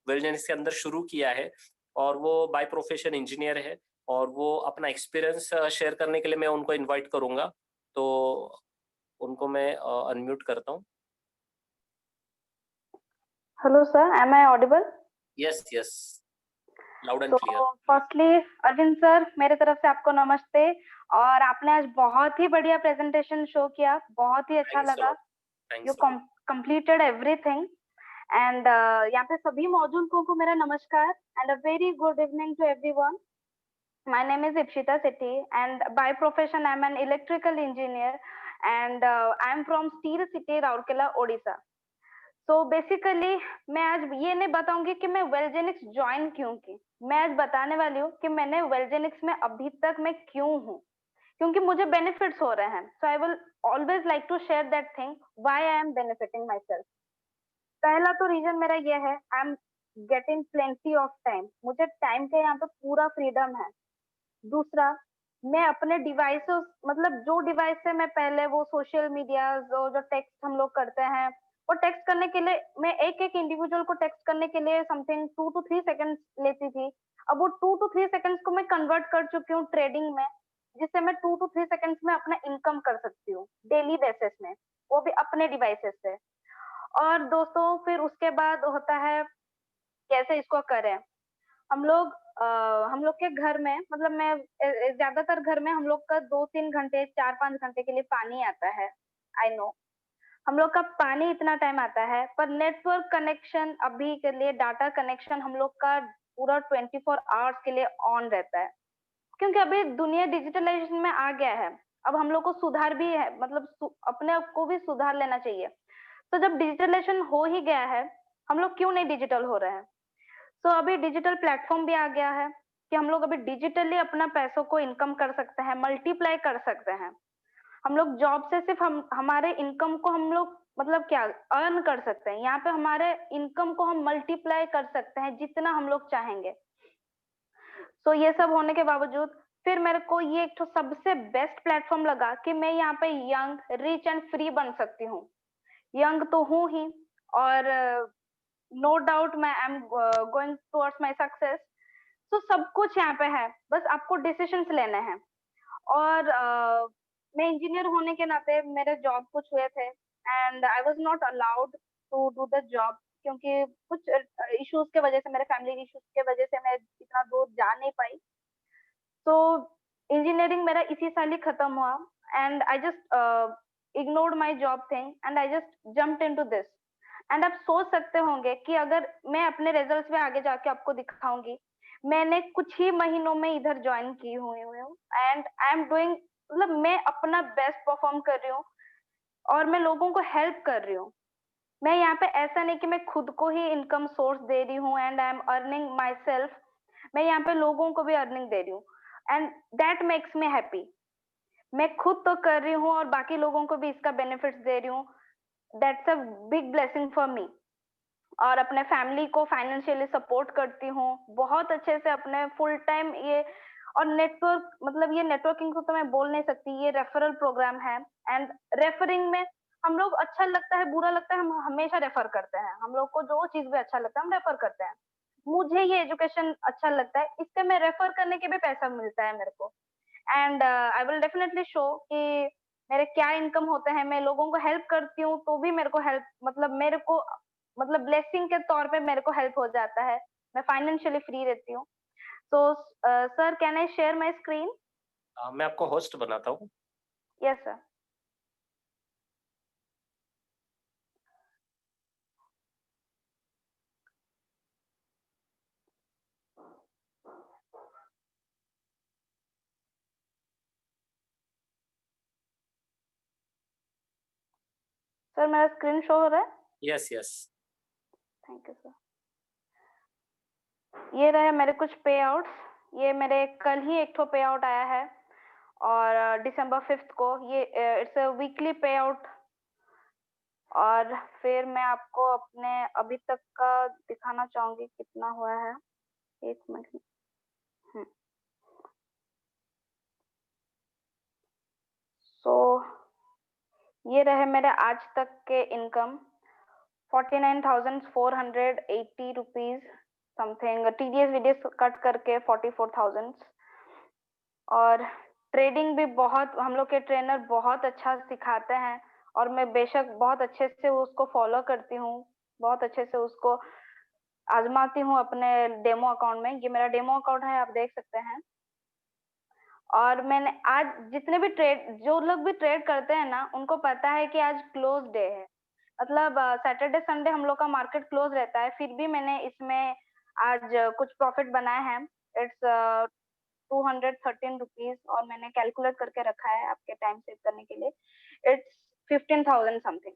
वेलनेस के अंदर शुरू किया है और वो बाय प्रोफेशन इंजीनियर है और वो अपना एक्सपीरियंस शेयर करने के लिए मैं उनको इनवाइट करूंगा। तो उनको मैं अनम्यूट करता हूँ। Hello sir, am I audible? Yes yes, loud and तो क्लियर। फर्स्टली अरविंद सर, मेरे तरफ से आपको नमस्ते। और आपने आज बहुत ही बढ़िया प्रेजेंटेशन शो किया, बहुत ही अच्छा थैंक्स अ लगा। Lot, you thanks a lot. Completed everything. And यहाँ पे सभी मौजूदों को मेरा नमस्कार and a very good evening to everyone. My name is Ipshita Sethi and by profession I'm an electrical engineer and I'm from Steel City, Rourkela, Odisha. तो basically मैं आज ये नहीं बताऊंगी कि मैं वेलजेनिक्स ज्वाइन क्यों की, मैं आज बताने वाली हूँ कि मैंने वेलजेनिक्स में अभी तक मैं क्यों हूँ, क्योंकि मुझे बेनिफिट्स हो रहे हैं। So I will always like to share that thing why I am benefiting myself. पहला तो रीजन मेरा ये है, I am getting plenty of time, मुझे टाइम का यहाँ पे पूरा फ्रीडम है। दूसरा, मैं अपने डिवाइसेस, मतलब जो डिवाइस से मैं पहले वो सोशल मीडिया जो टेक्स्ट हम लोग करते हैं, वो टेक्स्ट करने के लिए मैं एक एक इंडिविजुअल को टेक्स्ट करने के लिए समथिंग 2 to 3 सेकंड्स लेती थी। अब वो 2 to 3 सेकंड्स को मैं कन्वर्ट कर चुकी हूँ ट्रेडिंग में, जिससे मैं 2 to 3 सेकंड्स में अपना इनकम कर सकती हूँ डेली बेसिस में, वो भी अपने डिवाइसेस से। और दोस्तों फिर उसके बाद होता है कैसे इसको करें। हम लोग हम लोग के घर में, मतलब मैं ज्यादातर घर में हम लोग का 2-3 घंटे 4-5 घंटे के लिए पानी आता है। आई नो हम लोग का पानी इतना टाइम आता है, पर नेटवर्क कनेक्शन अभी के लिए, डाटा कनेक्शन हम लोग का पूरा 24 आवर्स के लिए ऑन रहता है, क्योंकि अभी दुनिया डिजिटलाइजेशन में आ गया है। अब हम लोग को सुधार भी है, मतलब अपने आप को भी सुधार लेना चाहिए। तो जब डिजिटलाइजेशन हो ही गया है, हम लोग क्यों नहीं डिजिटल हो रहे हैं। तो अभी डिजिटल प्लेटफॉर्म भी आ गया है कि हम लोग अभी डिजिटली अपना पैसों को इनकम कर सकते हैं, मल्टीप्लाई कर सकते हैं। हम लोग जॉब से सिर्फ हम हमारे इनकम को हम लोग मतलब क्या अर्न कर सकते हैं, यहाँ पे हमारे इनकम को हम मल्टीप्लाई कर सकते हैं जितना हम लोग चाहेंगे। तो ये सब होने के बावजूद फिर मेरे को ये एक तो सबसे बेस्ट प्लेटफॉर्म लगा कि मैं यहाँ पे यंग, रिच एंड फ्री बन सकती हूँ। यंग तो हूँ ही, और नो डाउट मैं I am going towards my success. तो सब कुछ यहाँ पे है, बस आपको डिसीजंस लेने हैं। और मैं इंजीनियर होने के नाते मेरे जॉब कुछ हुए थे and I was not allowed to do the job, क्योंकि कुछ इश्यूज के वजह से, मेरे फैमिली इश्यूज के वजह से मैं इतना दूर जा नहीं पाई। तो इंजीनियरिंग मेरा इसी साल ही खत्म हुआ and I just ignored my job thing and I just jumped into this. And आप सोच सकते होंगे कि अगर मैं अपने रिजल्ट्स में आगे जाके आपको दिखाऊंगी, मैंने कुछ ही महीनों में इधर ज्वाइन की हुई हूँ एंड आई एम डूइंग, मतलब मैं अपना बेस्ट परफॉर्म कर रही हूँ और मैं लोगों को हेल्प कर रही हूँ। मैं यहाँ पे ऐसा नहीं कि मैं खुद को ही इनकम सोर्स दे रही हूँ and I am earning my self, मैं यहाँ पे लोगों को भी अर्निंग दे रही हूँ and that makes me happy. मैं खुद तो कर रही हूँ और बाकी लोगों को भी इसका बेनिफिट्स दे रही हूँ, that's a big blessing for me. और अपने फैमिली को फाइनेंशियली सपोर्ट करती हूँ बहुत अच्छे से, अपने फुल टाइम ये। और नेटवर्क, मतलब ये नेटवर्किंग को तो मैं बोल नहीं सकती, ये रेफरल प्रोग्राम है एंड रेफरिंग में हम लोग, अच्छा लगता है बुरा लगता है, हम हमेशा रेफर करते हैं। हम लोग को जो चीज भी अच्छा लगता है हम रेफर करते हैं। मुझे ये एजुकेशन अच्छा लगता है, इससे मैं रेफर करने के भी पैसा मिलता है मेरे को। And I will definitely show कि मेरे क्या इनकम होते हैं। मैं लोगों को हेल्प करती हूँ तो भी मेरे को हेल्प, मतलब मेरे को, मतलब ब्लेसिंग के तौर पे मेरे को हेल्प हो जाता है, मैं फाइनेंशियली फ्री रहती हूँ। So, sir, can I share my screen? मैं आपको होस्ट बनाता हूँ। Yes, sir. सर मेरा स्क्रीन शो हो रहा है? Yes yes. Thank you sir. ये रहे मेरे कुछ पे आउट्स। ये मेरे कल ही एक ठो पे आउट आया है और दिसंबर 5th को ये इट्स अ वीकली पे आउट। और फिर मैं आपको अपने अभी तक का दिखाना चाहूंगी कितना हुआ है। एक मिनट। सो ये रहे मेरे आज तक के income 49,480 rupees something, TDS VDS cut करके 44,000। और ट्रेडिंग भी बहुत, हम लोग के ट्रेनर बहुत अच्छा सिखाते हैं और मैं बेशक बहुत अच्छे से उसको फॉलो करती हूँ, बहुत अच्छे से उसको आजमाती हूँ अपने डेमो अकाउंट में। ये मेरा डेमो अकाउंट है, आप देख सकते हैं। और मैंने आज जितने भी जो लोग भी ट्रेड करते हैं ना, उनको पता है कि आज क्लोज डे है, मतलब सैटरडे संडे हम लोग का मार्केट क्लोज रहता है। फिर भी मैंने इसमें आज कुछ प्रॉफिट बनाए हैं। इट्स 213 रुपीज और मैंने कैलकुलेट करके रखा है आपके टाइम सेव करने के लिए। It's 15,000 something.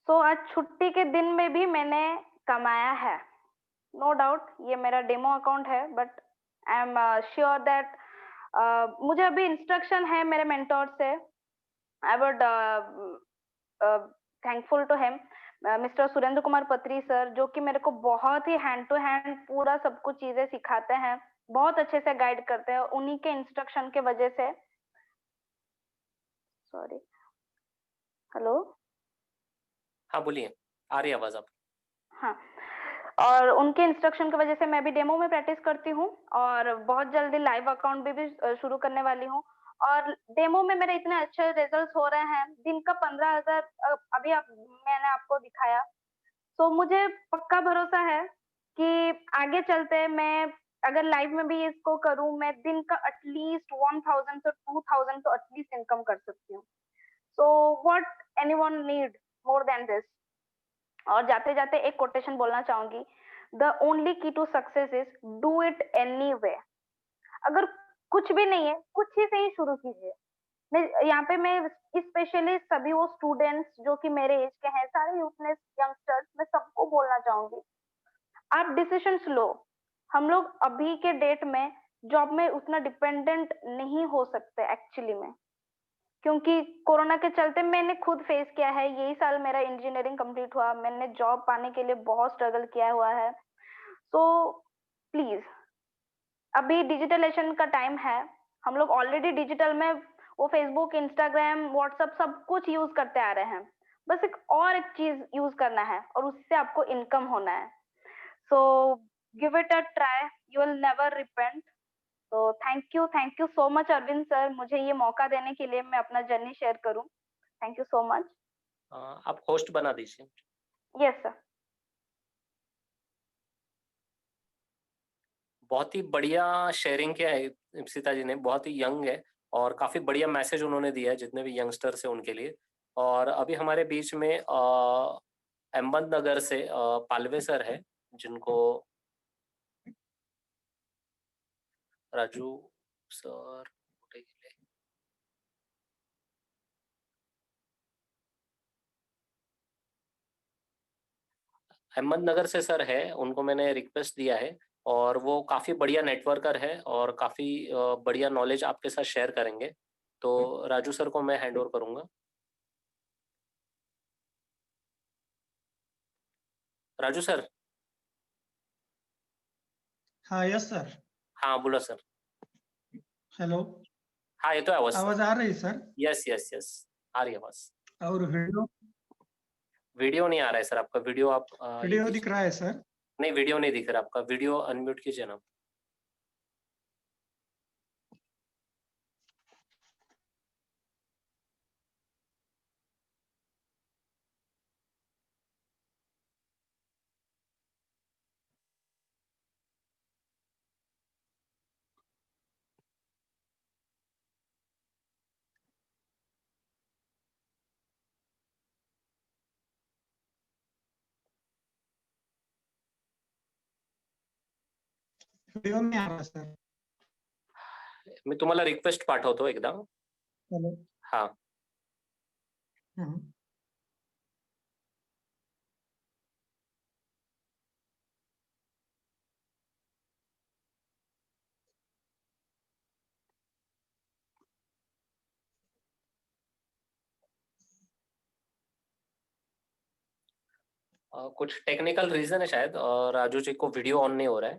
सो आज छुट्टी के दिन में भी मैंने कमाया है, नो डाउट। ये मेरा डेमो अकाउंट है, but I am sure that मुझे अभी इंस्ट्रक्शन है मेरे मेंटोर से। I would thankful to him, mister Surendra Kumar Patri sir, जो कि मेरे को बहुत ही हैंड टू हैंड पूरा सब कुछ चीजें सिखाते हैं, बहुत अच्छे से गाइड करते हैं। उन्हीं के इंस्ट्रक्शन के वजह से, सॉरी, हेलो, हाँ बोलिए, आ रही है आवाज आप। हाँ, और उनके इंस्ट्रक्शन की वजह से मैं भी डेमो में प्रैक्टिस करती हूँ और बहुत जल्दी लाइव अकाउंट भी शुरू करने वाली हूँ। और डेमो में मेरे इतने अच्छे रिजल्ट्स हो रहे हैं, दिन का 15,000 अभी मैंने आपको दिखाया। तो मुझे पक्का भरोसा है कि आगे चलते मैं अगर लाइव में भी इसको करूं, मैं दिन का एटलीस्ट 1,000 से 2,000 तो एटलीस्ट इनकम कर सकती हूँ। So what anyone need more than this. और जाते जाते एक कोटेशन बोलना चाहूंगी, the only key to success is do it anyway. अगर कुछ भी नहीं है, कुछ ही से ही शुरू कीजिए। मैं यहाँ पे मैं स्पेशली सभी वो स्टूडेंट्स जो कि मेरे एज के हैं, सारे यूथनेस यंगस्टर्स, मैं सबको बोलना चाहूंगी, आप डिसीजंस लो। हम लोग अभी के डेट में जॉब में उतना डिपेंडेंट नहीं हो सकते एक्चुअली में, क्योंकि कोरोना के चलते मैंने खुद फेस किया है। यही साल मेरा इंजीनियरिंग कंप्लीट हुआ, मैंने जॉब पाने के लिए बहुत स्ट्रगल किया हुआ है। तो प्लीज, अभी डिजिटलाइजेशन का टाइम है, हम लोग ऑलरेडी डिजिटल में वो फेसबुक, इंस्टाग्राम, व्हाट्सएप सब कुछ यूज करते आ रहे हैं। बस एक चीज यूज करना है और उससे आपको इनकम होना है। So give it a try, you will never repent. तो thank you so much Arvind sir, मुझे ये मौका देने के लिए मैं अपना जर्नी शेयर करूं। Thank you so much. आप होस्ट बना दीजिए। Yes sir. बहुत ही बढ़िया शेयरिंग किया है इप्सिता जी ने, बहुत ही यंग है और काफी बढ़िया मैसेज उन्होंने दिया है जितने भी यंगस्टर्स हैं उनके लिए। और अभी हमारे बीच में अहमदनगर से पालवे सर है, जिनको राजू सर, अहमदनगर से सर है, उनको मैंने रिक्वेस्ट दिया है और वो काफ़ी बढ़िया नेटवर्कर है और काफ़ी बढ़िया नॉलेज आपके साथ शेयर करेंगे। तो राजू सर को मैं हैंड ओवर करूँगा। राजू सर। हाँ यस सर। हाँ बोलो सर। हेलो, हाँ ये तो आवाज आवाज आ रही सर? यस यस यस, आ रही है आवाज। और वीडियो? वीडियो नहीं आ रहा है सर आपका, वीडियो आप ये वीडियो कीजिए। दिख रहा है सर? नहीं वीडियो नहीं दिख रहा आपका, वीडियो अनम्यूट कीजिए ना। व्हिडिओ नाही आला सर. मी तुम्हाला रिक्वेस्ट पाठवतो एकदा. हॅलो. हा. हम्म. कुछ टेक्निकल रीजन है शायद, राजू जी को वीडियो ऑन नहीं हो रहा है.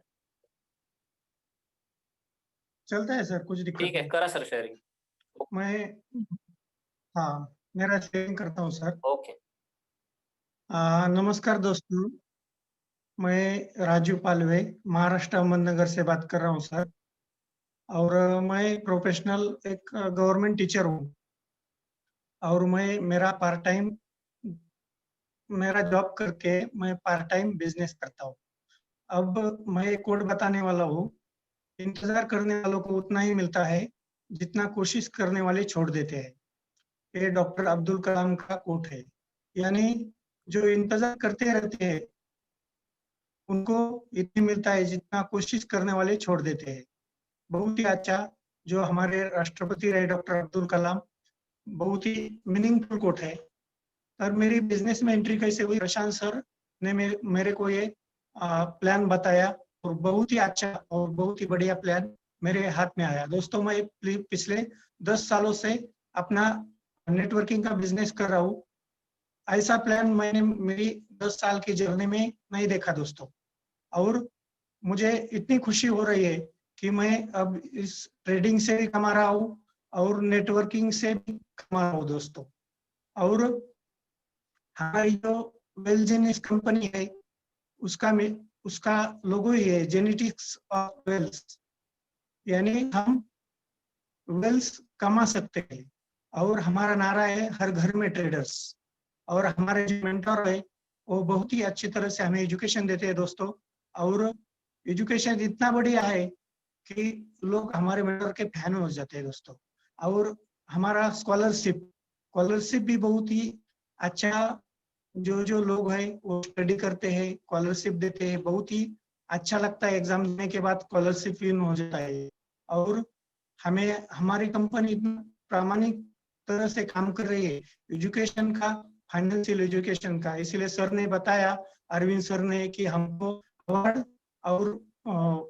चलता है सर, कुछ दिक्कत ठीक है, नहीं. करा सर शेअरिंग. मैं हाँ मेरा शेयरिंग करता हूँ सर. ओके. नमस्कार दोस्तों, मैं राजू पालवे महाराष्ट्र अहमदनगर से बात कर रहा हूँ सर. और मैं प्रोफेशनल एक गवर्नमेंट टीचर हूँ. और मैं मेरा जॉब करके मैं पार्ट टाइम बिजनेस करता हूँ. अब मैं एक कोड बताने वाला हूँ. इंतजार करने वालों को उतना ही मिलता है जितना कोशिश करने वाले छोड़ देते हैं. ये डॉक्टर अब्दुल कलाम का कोट है. यानी जो इंतजार करते रहते हैं उनको इतनी मिलता है जितना कोशिश करने वाले छोड़ देते हैं. बहुत ही अच्छा जो हमारे राष्ट्रपति रहे डॉक्टर अब्दुल कलाम, बहुत ही मीनिंगफुल कोट है. और मेरी बिजनेस में एंट्री कैसे हुई, प्रशांत सर ने मेरे को ये प्लान बताया और बहुत ही अच्छा और बहुत ही बढ़िया प्लान मेरे हाथ में आया. दोस्तों मैं पिछले 10 सालों से अपना नेटवर्किंग का बिजनेस कर रहा हूँ. ऐसा प्लान मैंने मेरी 10 साल की जर्नी में नहीं देखा दोस्तों. और मुझे इतनी खुशी हो रही है कि मैं अब इस ट्रेडिंग से भी कमा रहा हूँ और नेटवर्किंग से भी कमा रहा हूँ दोस्तों. और हमारी जो वेलजेनिस कंपनी है उसका लोगो ही है जेनेटिक्स ऑफ वेल्थ. यानी हम वेल्थ कमा सकते हैं. और हमारा नारा है हर घर में ट्रेडर्स. और हमारे जो मेंटर है वो बहुत ही अच्छी तरह से हमें एजुकेशन देते हैं दोस्तों. और एजुकेशन इतना बढ़िया है कि लोग हमारे मेंटर के फैन हो जाते हैं दोस्तों. और हमारा स्कॉलरशिप भी बहुत ही अच्छा, जो लोग हैं वो स्टडी करते हैं, स्कॉलरशिप देते हैं. बहुत ही अच्छा लगता है, एग्जाम देने के बाद स्कॉलरशिप विन हो जाता है. और हमें हमारी कंपनी इतना प्रामाणिक तरह से काम कर रही है एजुकेशन का, फाइनेंशियल एजुकेशन का. इसलिए सर ने बताया, अरविंद सर ने, कि हमको अवार्ड और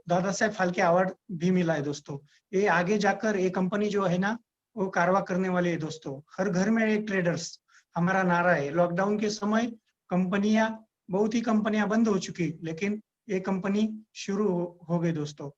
दादा साहेब फाल्के अवार्ड भी मिला है दोस्तों. ये आगे जाकर ये कंपनी जो है ना वो कारवा करने वाली है दोस्तों. हर घर में एक ट्रेडर्स हमारा नारा है. लॉकडाउन के समय बहुत ही कंपनियां बंद हो चुकी, लेकिन ये कंपनी शुरू हो गई दोस्तों.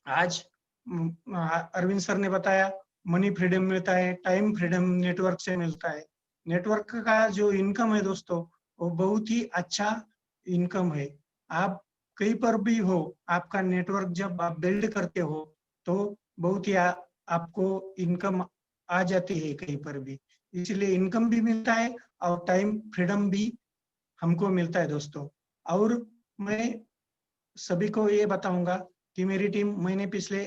आज अरविंद सर ने बताया मनी फ्रीडम मिलता है, टाइम फ्रीडम नेटवर्क से मिलता है. नेटवर्क का जो इनकम है दोस्तों वो बहुत ही अच्छा इनकम है. आप कहीं पर भी हो, आपका नेटवर्क जब आप बिल्ड करते हो तो बहुत ही आपको इनकम आ जाती है कहीं पर भी. इसलिए इनकम भी मिलता है और टाइम फ्रीडम भी हमको मिलता है दोस्तों. और मैं सभी को ये बताऊंगा कि मेरी टीम, मैंने पिछले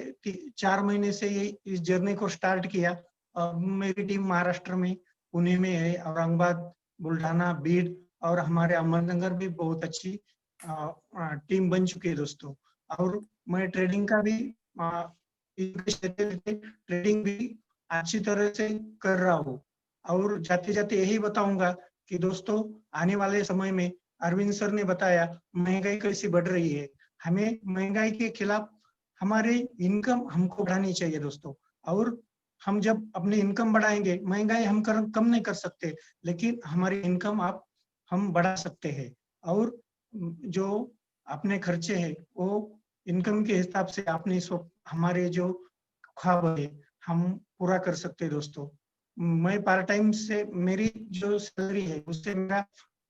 4 महीने से ये इस जर्नी को स्टार्ट किया. मेरी टीम महाराष्ट्र में पुणे में है, औरंगाबाद, बुल्ढाना, बीड और हमारे अहमदनगर भी बहुत अच्छी टीम बन चुकी है दोस्तों. और मैं ट्रेडिंग का भी ट्रेडिंग भी अच्छी तरह से कर रहा हूँ. और जाते जाते यही बताऊंगा कि दोस्तों आने वाले समय में अरविंद सर ने बताया महंगाई कैसी बढ़ रही है. हमें महंगाई के खिलाफ हमारी इनकम हमको बढ़ानी चाहिए दोस्तों. और हम जब अपनी इनकम बढ़ाएंगे, महंगाई हम कम नहीं कर सकते, लेकिन हमारी इनकम हम बढ़ा सकते हैं. और जो अपने खर्चे हैं वो इनकम के हिसाब से अपने हमारे जो ख्वाब है हम पूरा कर सकते हैं दोस्तों. मैं पार्ट टाइम से मेरी जो सैलरी है उससे मेरा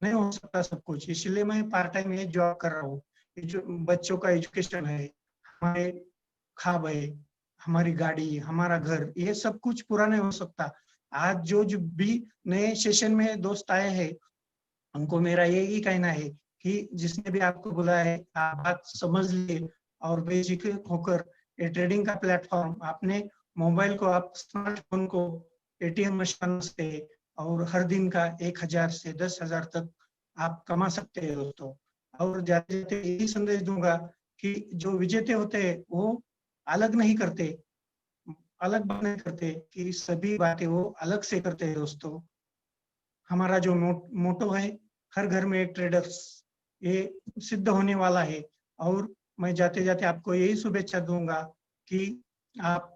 नहीं हो सकता सब कुछ, इसलिए मैं पार्ट टाइम ये जॉब कर रहा हूँ. जो बच्चों का एजुकेशन है, हमारे ख्वाब है, हमारी गाड़ी, हमारा घर, ये सब कुछ पूरा नहीं हो सकता. आज जो भी नए सेशन में दोस्त आए हैं उनको मेरा यही कहना है कि जिसने भी आपको बुलाया है आप बात समझ लिए और बेझिझक होकर ये ट्रेडिंग का प्लेटफॉर्म, आपने मोबाइल को, आप स्मार्टफोन को एटीएम मशीन से और हर दिन का 1000 से 10,000 तक आप कमा सकते हैं दोस्तों. और जाते जाते यही संदेश दूंगा कि जो विजेते होते हैं वो अलग नहीं करते, अलग बात नहीं करते कि सभी बातें वो अलग से करते हैं दोस्तों। हमारा जो मोटो है, हर घर में एक ट्रेडर्स, ये सिद्ध होने वाला है। और मैं जाते जाते आपको यही शुभेच्छा दूंगा कि आप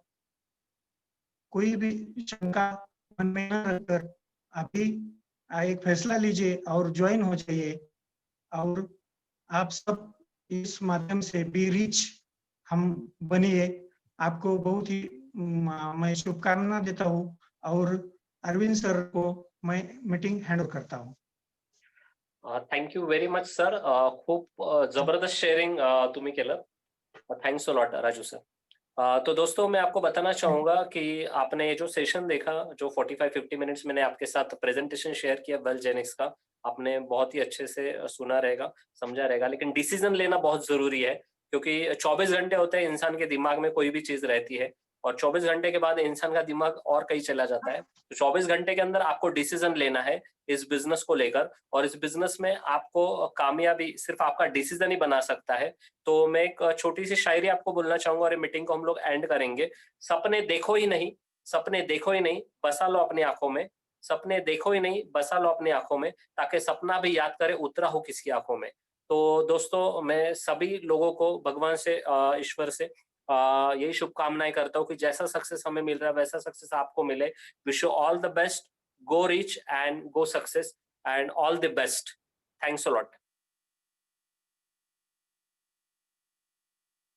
कोई भी शंका मन में न रखकर अभी एक फैसला लीजिए और ज्वाइन हो जाइए। और आप सब इस माध्यम से बी रिच हम बनिए। आपको बहुत ही मैं शुभकामना देता हूँ और अरविंद सर को मैं मीटिंग हैंड ओवर करता हूँ। Thank you very much sir. खूप जबरदस्त शेअरिंग तुम्ही केलं. Thanks a lot Raju sir. तो दोस्तों मैं आपको बताना चाहूंगा कि आपने ये जो सेशन देखा, जो 45-50 मिनट्स मैंने आपके साथ प्रेजेंटेशन शेयर किया वेल जेनिक्स का, आपने बहुत ही अच्छे से सुना रहेगा, समझा रहेगा. लेकिन डिसीजन लेना बहुत जरूरी है, क्योंकि 24 घंटे होते हैं इंसान के दिमाग में कोई भी चीज रहती है, और 24 घंटे के बाद इंसान का दिमाग और कहीं चला जाता है. तो 24 घंटे के अंदर आपको डिसीजन लेना है इस बिजनेस को लेकर, और इस बिजनेस में आपको कामयाबी सिर्फ आपका डिसीजन ही बना सकता है. तो मैं एक छोटी सी शायरी आपको बोलना चाहूंगा और ये मीटिंग को हम लोग एंड करेंगे. सपने देखो ही नहीं, सपने देखो ही नहीं, बसा लो अपनी आंखों में. सपने देखो ही नहीं, बसा लो अपनी आंखों में, ताकि सपना भी याद करे उतरा हो किसकी आंखों में. तो दोस्तों मैं सभी लोगों को भगवान से, ईश्वर से यही शुभकामनाएं करता हूँ कि जैसा सक्सेस हमें मिल रहा है वैसा सक्सेस आपको मिले. Wish you all the best. Go rich and go success and all the best. Thanks a lot.